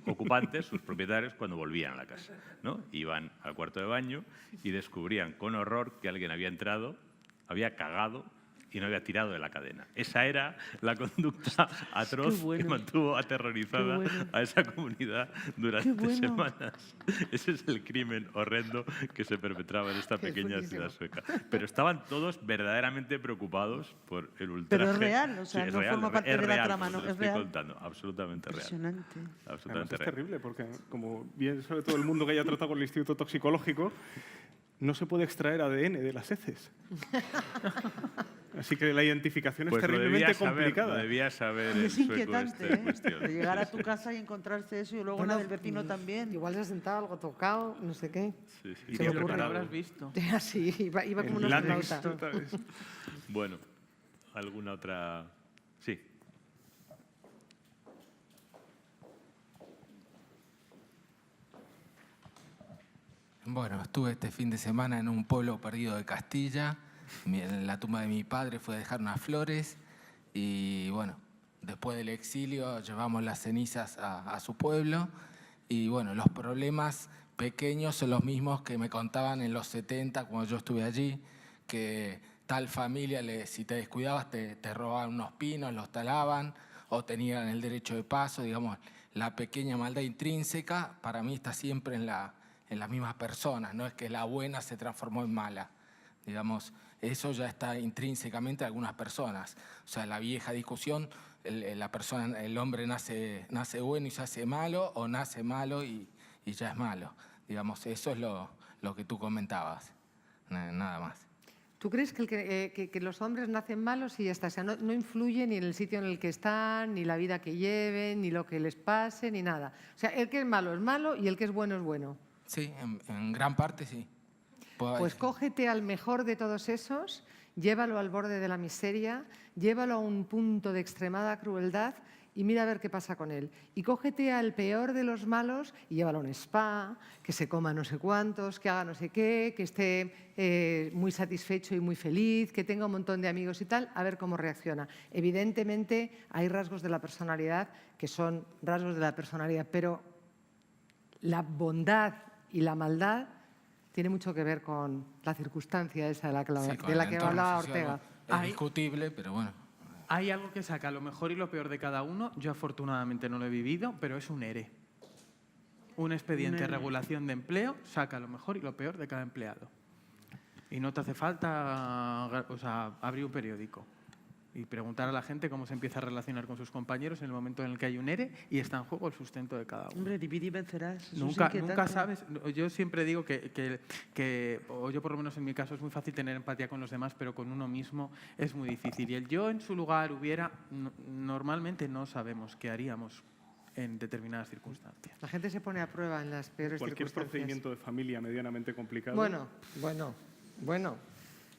ocupantes, sus propietarios, cuando volvían a la casa, ¿no? Iban al cuarto de baño y descubrían con horror que alguien había entrado, había cagado y no había tirado de la cadena. Esa era la conducta atroz que mantuvo aterrorizada a esa comunidad durante semanas. Ese es el crimen horrendo que se perpetraba en esta pequeña ciudad sueca. Pero estaban todos verdaderamente preocupados por el ultraje. Pero es real, o sea, sí, no real, forma parte de la trama, no es estoy real. contando, absolutamente real. Impresionante. Absolutamente Es real. terrible porque, como bien sabe todo el mundo que haya tratado con el Instituto Toxicológico, no se puede extraer ADN de las heces. Así que la identificación es Pues terriblemente complicada. Lo debía saber Y el es sueco inquietante, este en cuestión. De llegar a tu casa y encontrarse eso y luego la del vecino también. Igual se ha sentado algo tocado, no sé qué. Sí, sí. Se me Pero ocurre. lo habrás visto. Así, iba como El una látex, astronauta. ¿sabes? Bueno, ¿alguna otra? Sí. Bueno, estuve este fin de semana en un pueblo perdido de Castilla. En la tumba de mi padre fui a dejar unas flores y bueno, después del exilio llevamos las cenizas a su pueblo y bueno, los problemas pequeños son los mismos que me contaban en los 70 cuando yo estuve allí, que tal familia, si te descuidabas, te robaban unos pinos, los talaban o tenían el derecho de paso, digamos, la pequeña maldad intrínseca para mí está siempre en las mismas personas, no es que la buena se transformó en mala, digamos, eso ya está intrínsecamente en algunas personas. O sea, la vieja discusión, el hombre nace bueno y se hace malo, o nace malo y ya es malo. Digamos, eso es lo que tú comentabas, nada más. ¿Tú crees que los hombres nacen malos y ya está? O sea, no influye ni en el sitio en el que están, ni la vida que lleven, ni lo que les pase, ni nada. O sea, el que es malo y el que es bueno es bueno. Sí, en gran parte sí. Pues cógete al mejor de todos esos, llévalo al borde de la miseria, llévalo a un punto de extremada crueldad y mira a ver qué pasa con él. Y cógete al peor de los malos y llévalo a un spa, que se coma no sé cuántos, que haga no sé qué, que esté muy satisfecho y muy feliz, que tenga un montón de amigos y tal, a ver cómo reacciona. Evidentemente hay rasgos de la personalidad que son rasgos de la personalidad, pero la bondad y la maldad tiene mucho que ver con la circunstancia esa de la que hablaba Ortega. Es discutible, pero bueno. Hay algo que saca lo mejor y lo peor de cada uno. Yo afortunadamente no lo he vivido, pero es un ERE. Un expediente de regulación de empleo saca lo mejor y lo peor de cada empleado. Y no te hace falta abrir un periódico y preguntar a la gente cómo se empieza a relacionar con sus compañeros en el momento en el que hay un ERE y está en juego el sustento de cada uno. Hombre, divide y vencerás. Nunca sabes. Yo siempre digo o yo por lo menos en mi caso es muy fácil tener empatía con los demás, pero con uno mismo es muy difícil. Y el yo en su lugar normalmente no sabemos qué haríamos en determinadas circunstancias. La gente se pone a prueba en las peores Cualquier circunstancias. procedimiento de familia medianamente complicado. Bueno.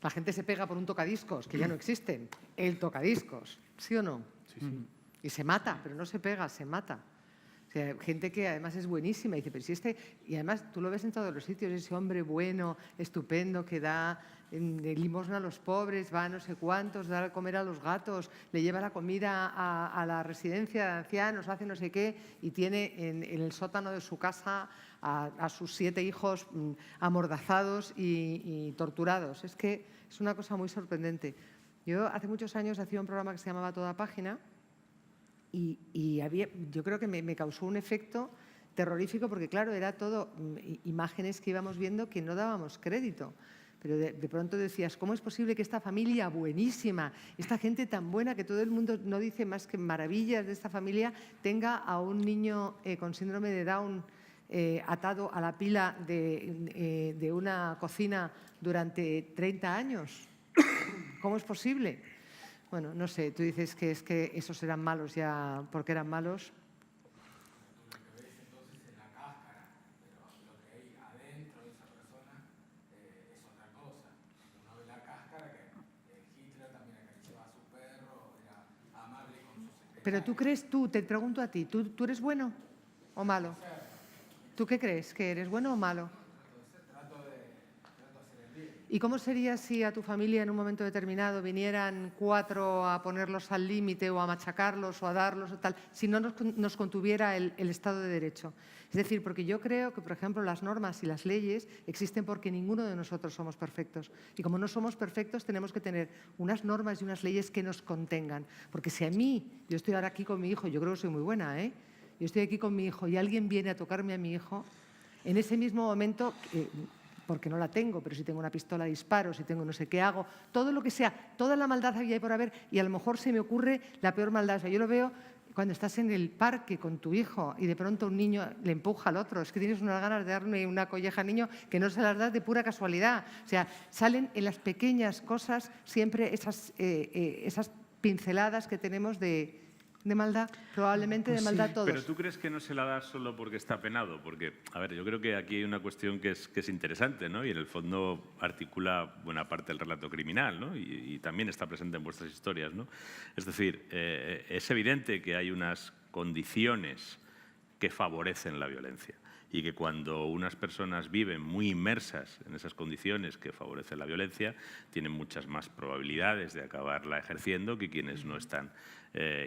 La gente se pega por un tocadiscos, que ya no existen. El tocadiscos, ¿sí o no? Sí. Y se mata, pero no se pega, se mata. O sea, gente que además es buenísima. Y dice, pero si y además tú lo ves en todos los sitios, ese hombre bueno, estupendo, que da limosna a los pobres, va a no sé cuántos, da a comer a los gatos, le lleva la comida a la residencia de ancianos, hace no sé qué, y tiene en el sótano de su casa a sus 7 hijos amordazados y torturados. Es que es una cosa muy sorprendente. Yo hace muchos años hacía un programa que se llamaba Toda Página y yo creo que me causó un efecto terrorífico porque, claro, era todo imágenes que íbamos viendo que no dábamos crédito. Pero de pronto decías, ¿cómo es posible que esta familia buenísima, esta gente tan buena que todo el mundo no dice más que maravillas de esta familia, tenga a un niño con síndrome de Down atado a la pila de una cocina durante 30 años? ¿Cómo es posible? Bueno, no sé, tú dices que es que esos eran malos ya porque eran malos. Pero tú crees, te pregunto a ti, ¿tú eres bueno o malo? ¿Tú qué crees? ¿Que eres bueno o malo? ¿Y cómo sería si a tu familia en un momento determinado vinieran 4 a ponerlos al límite o a machacarlos o a darlos o tal, si no nos contuviera el Estado de Derecho? Es decir, porque yo creo que, por ejemplo, las normas y las leyes existen porque ninguno de nosotros somos perfectos. Y como no somos perfectos, tenemos que tener unas normas y unas leyes que nos contengan. Porque si a mí, yo estoy ahora aquí con mi hijo, yo creo que soy muy buena, yo estoy aquí con mi hijo y alguien viene a tocarme a mi hijo, en ese mismo momento, porque no la tengo, pero si tengo una pistola disparo, si tengo no sé qué hago, todo lo que sea, toda la maldad había por haber y a lo mejor se me ocurre la peor maldad. O sea, yo lo veo cuando estás en el parque con tu hijo y de pronto un niño le empuja al otro, es que tienes unas ganas de darle una colleja al niño que no se las das de pura casualidad. O sea, salen en las pequeñas cosas siempre esas pinceladas que tenemos de maldad, probablemente de maldad todos. Pero ¿tú crees que no se la da solo porque está penado? Porque, a ver, yo creo que aquí hay una cuestión que es interesante, ¿no? Y en el fondo articula buena parte del relato criminal, ¿no? Y también está presente en vuestras historias, ¿no? Es decir, es evidente que hay unas condiciones que favorecen la violencia. y que cuando unas personas viven muy inmersas en esas condiciones que favorecen la violencia, tienen muchas más probabilidades de acabarla ejerciendo que quienes no están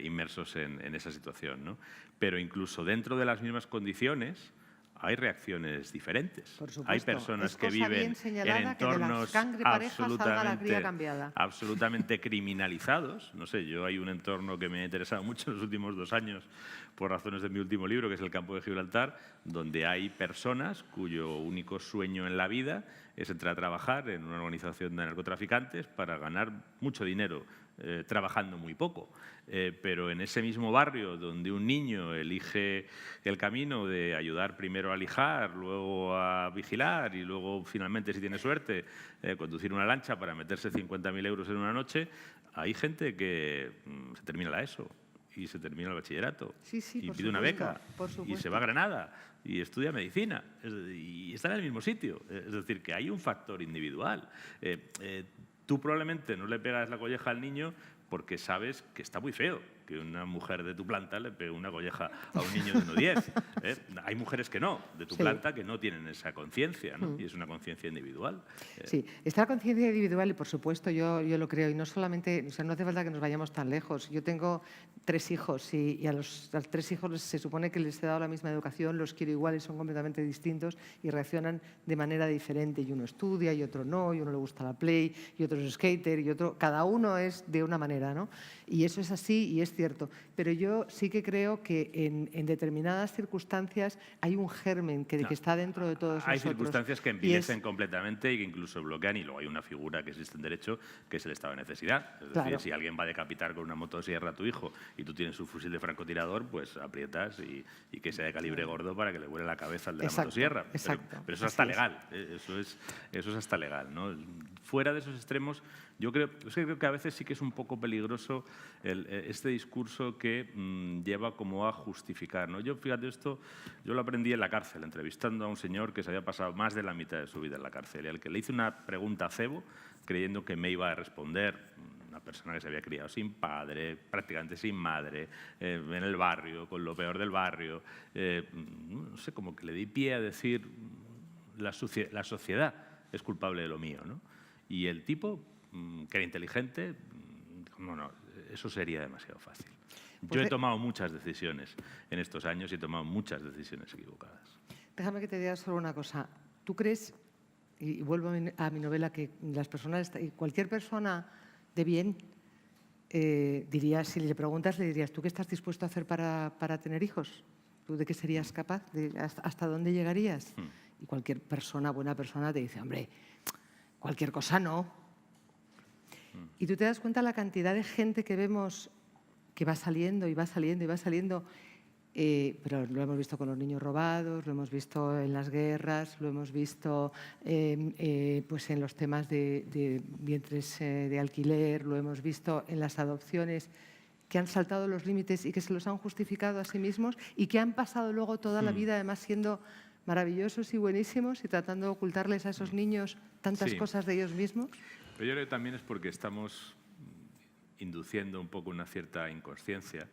inmersos en esa situación, ¿no? Pero incluso dentro de las mismas condiciones hay reacciones diferentes. Por supuesto. Hay personas Es que cosa viven bien en señalada que de la entornos sangre pareja salga la cría cambiada. absolutamente criminalizados. No sé, yo hay un entorno que me ha interesado mucho en los últimos 2 años por razones de mi último libro, que es El campo de Gibraltar, donde hay personas cuyo único sueño en la vida es entrar a trabajar en una organización de narcotraficantes para ganar mucho dinero trabajando muy poco. Pero en ese mismo barrio donde un niño elige el camino de ayudar primero a lijar, luego a vigilar y luego finalmente, si tiene suerte, conducir una lancha para meterse 50.000 euros en una noche, hay gente que se termina la ESO y se termina el bachillerato y pide una beca y se va a Granada y estudia medicina y está en el mismo sitio. Es decir, que hay un factor individual. Tú probablemente no le pegas la colleja al niño porque sabes que está muy feo que una mujer de tu planta le pegue una colleja a un niño de 1,10. Hay mujeres que no, de tu planta, que no tienen esa conciencia, ¿no? Y es una conciencia individual. Sí, está la conciencia individual y, por supuesto, yo lo creo. Y no solamente, o sea, no hace falta que nos vayamos tan lejos. Yo tengo 3 hijos y a los 3 hijos se supone que les he dado la misma educación, los quiero igual y son completamente distintos y reaccionan de manera diferente. Y uno estudia y otro no, y uno le gusta la play y otro es skater y otro... Cada uno es de una manera, ¿no? Y eso es así y es cierto. Pero yo sí que creo que en determinadas circunstancias hay un germen que está dentro de todos nosotros. Hay circunstancias que envilecen completamente y que incluso bloquean, y luego hay una figura que existe en derecho, que es el estado de necesidad. Es decir, si alguien va a decapitar con una motosierra a tu hijo y tú tienes un fusil de francotirador, pues aprietas y que sea de calibre gordo para que le vuele la cabeza al de la motosierra. Pero eso es hasta legal. Eso es hasta legal, ¿no? Fuera de esos extremos, yo creo que a veces sí que es un poco peligroso este discurso que lleva como a justificar, ¿no? Yo, fíjate, esto yo lo aprendí en la cárcel, entrevistando a un señor que se había pasado más de la mitad de su vida en la cárcel y al que le hice una pregunta a cebo creyendo que me iba a responder una persona que se había criado sin padre, prácticamente sin madre, en el barrio, con lo peor del barrio. No sé, como que le di pie a decir la sociedad es culpable de lo mío, ¿no? Y el tipo, que era inteligente, no, eso sería demasiado fácil. Yo he tomado muchas decisiones en estos años y he tomado muchas decisiones equivocadas. Déjame que te diga solo una cosa. ¿Tú crees, y vuelvo a mi novela, que las personas, cualquier persona de bien, dirías, si le preguntas, le dirías, ¿tú qué estás dispuesto a hacer para tener hijos? ¿Tú de qué serías capaz? ¿Hasta dónde llegarías? Y cualquier persona, buena persona, te dice, hombre, cualquier cosa no. Y tú te das cuenta la cantidad de gente que vemos que va saliendo y va saliendo y va saliendo, pero lo hemos visto con los niños robados, lo hemos visto en las guerras, lo hemos visto pues en los temas de vientres de alquiler, lo hemos visto en las adopciones, que han saltado los límites y que se los han justificado a sí mismos y que han pasado luego toda la vida además siendo maravillosos y buenísimos y tratando de ocultarles a esos niños tantas cosas de ellos mismos. Pero yo creo que también es porque estamos induciendo un poco una cierta inconsciencia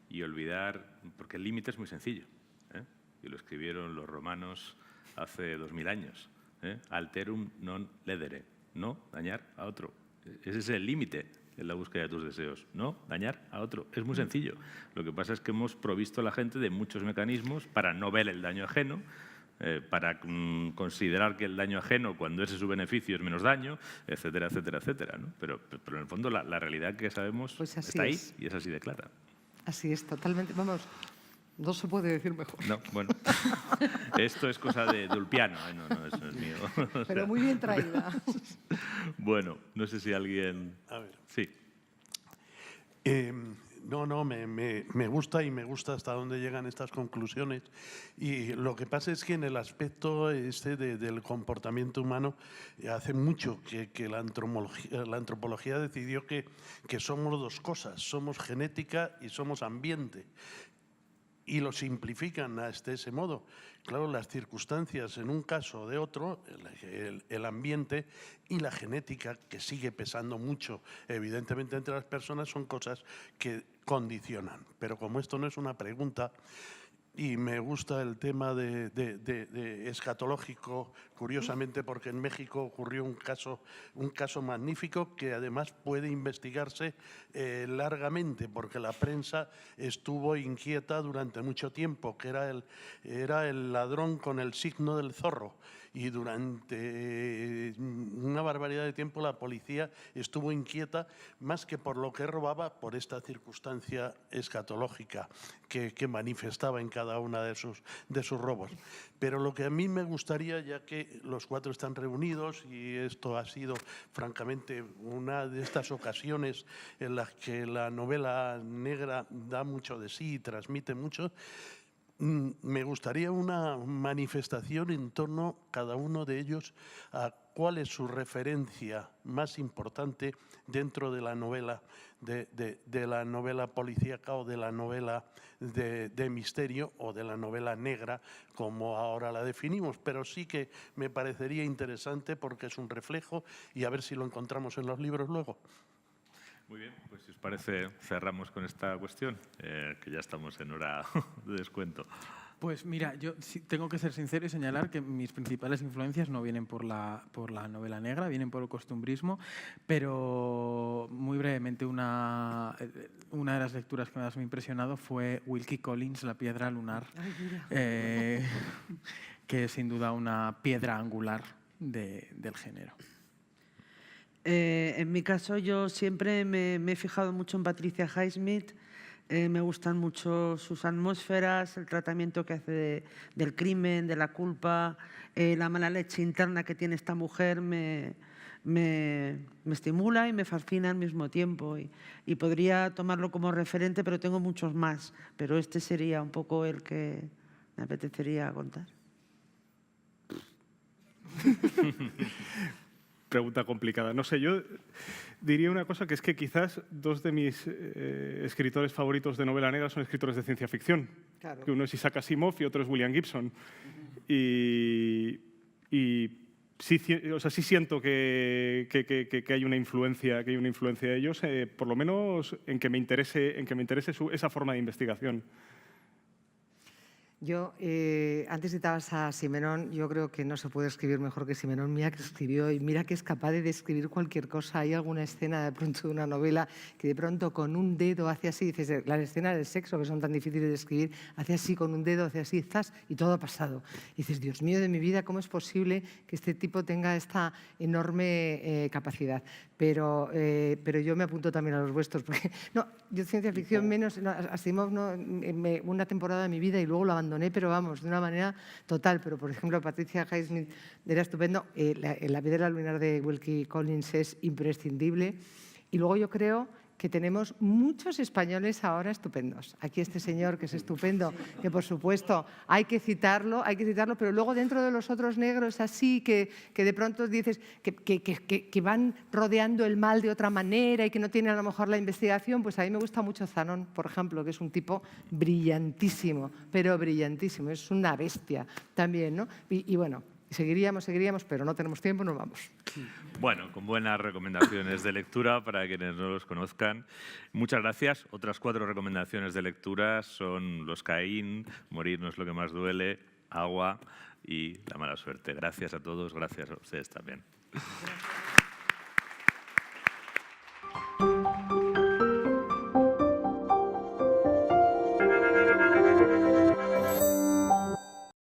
y olvidar, porque el límite es muy sencillo, y lo escribieron los romanos hace 2000 años, alterum non ledere, no dañar a otro. Ese es el límite en la búsqueda de tus deseos, no dañar a otro. Es muy sencillo. Lo que pasa es que hemos provisto a la gente de muchos mecanismos para no ver el daño ajeno, para considerar que el daño ajeno, cuando ese es su beneficio, es menos daño, etcétera, etcétera, etcétera, ¿no? Pero en el fondo la realidad que sabemos pues está ahí y es así de clara. Así es, totalmente. Vamos, no se puede decir mejor. No, bueno. Esto es cosa de Ulpiano, no, eso no es mío. Pero muy bien traída. Bueno, no sé si alguien... A ver. Sí. Me gusta y me gusta hasta dónde llegan estas conclusiones. Y lo que pasa es que en el aspecto del comportamiento humano, hace mucho que la antropología decidió que somos dos cosas, somos genética y somos ambiente. Y lo simplifican hasta ese modo. Claro, las circunstancias en un caso o de otro, el ambiente y la genética, que sigue pesando mucho, evidentemente, entre las personas, son cosas que condicionan. Pero como esto no es una pregunta, y me gusta el tema de escatológico, curiosamente porque en México ocurrió un caso magnífico que además puede investigarse largamente, porque la prensa estuvo inquieta durante mucho tiempo, que era el ladrón con el signo del zorro. Y durante una barbaridad de tiempo la policía estuvo inquieta, más que por lo que robaba, por esta circunstancia escatológica que manifestaba en cada una de sus robos. Pero lo que a mí me gustaría, ya que los cuatro están reunidos y esto ha sido francamente una de estas ocasiones en las que la novela negra da mucho de sí y transmite mucho, me gustaría una manifestación en torno, cada uno de ellos, a cuál es su referencia más importante dentro de la novela, de la novela policíaca o de la novela de misterio o de la novela negra, como ahora la definimos. Pero sí que me parecería interesante porque es un reflejo y a ver si lo encontramos en los libros luego. Muy bien, pues si os parece cerramos con esta cuestión, que ya estamos en hora de descuento. Pues mira, yo sí tengo que ser sincero y señalar que mis principales influencias no vienen por la novela negra, vienen por el costumbrismo, pero muy brevemente una de las lecturas que más me ha impresionado fue Wilkie Collins, La piedra lunar, que es sin duda una piedra angular del género. En mi caso, yo siempre me he fijado mucho en Patricia Highsmith. Me gustan mucho sus atmósferas, el tratamiento que hace del crimen, de la culpa, la mala leche interna que tiene esta mujer me estimula y me fascina al mismo tiempo. Y podría tomarlo como referente, pero tengo muchos más. Pero este sería un poco el que me apetecería contar. Pregunta complicada. No sé, yo diría una cosa, que es que quizás dos de mis escritores favoritos de novela negra son escritores de ciencia ficción. Claro. Que uno es Isaac Asimov y otro es William Gibson. Y sí, o sea, sí siento que hay una influencia de ellos, por lo menos en que me interese esa forma de investigación. Yo, antes citabas a Simenón, yo creo que no se puede escribir mejor que Simenón. Mira que escribió y mira que es capaz de describir cualquier cosa. Hay alguna escena de pronto de una novela que de pronto con un dedo hace así, dices, las escenas del sexo que son tan difíciles de escribir, hace así con un dedo, hace así, zas, y todo ha pasado. Y dices, Dios mío de mi vida, ¿cómo es posible que este tipo tenga esta enorme capacidad? Pero yo me apunto también a los vuestros, porque no, yo ciencia ficción menos, no, Asimov no, una temporada de mi vida y luego lo abandoné, pero vamos, de una manera total. Pero, por ejemplo, Patricia Highsmith era estupendo. La piedra lunar de Wilkie Collins es imprescindible. Y luego yo creo que tenemos muchos españoles ahora estupendos. Aquí este señor que es estupendo, que por supuesto hay que citarlo, pero luego dentro de los otros negros así, que de pronto dices que van rodeando el mal de otra manera y que no tienen a lo mejor la investigación, pues a mí me gusta mucho Zanón, por ejemplo, que es un tipo brillantísimo, pero brillantísimo, es una bestia también, ¿no? Y bueno, seguiríamos, pero no tenemos tiempo, nos vamos. Bueno, con buenas recomendaciones de lectura para quienes no los conozcan. Muchas gracias. Otras 4 recomendaciones de lectura son Los Caín, Morir no es lo que más duele, Agua y La mala suerte. Gracias a todos, gracias a ustedes también.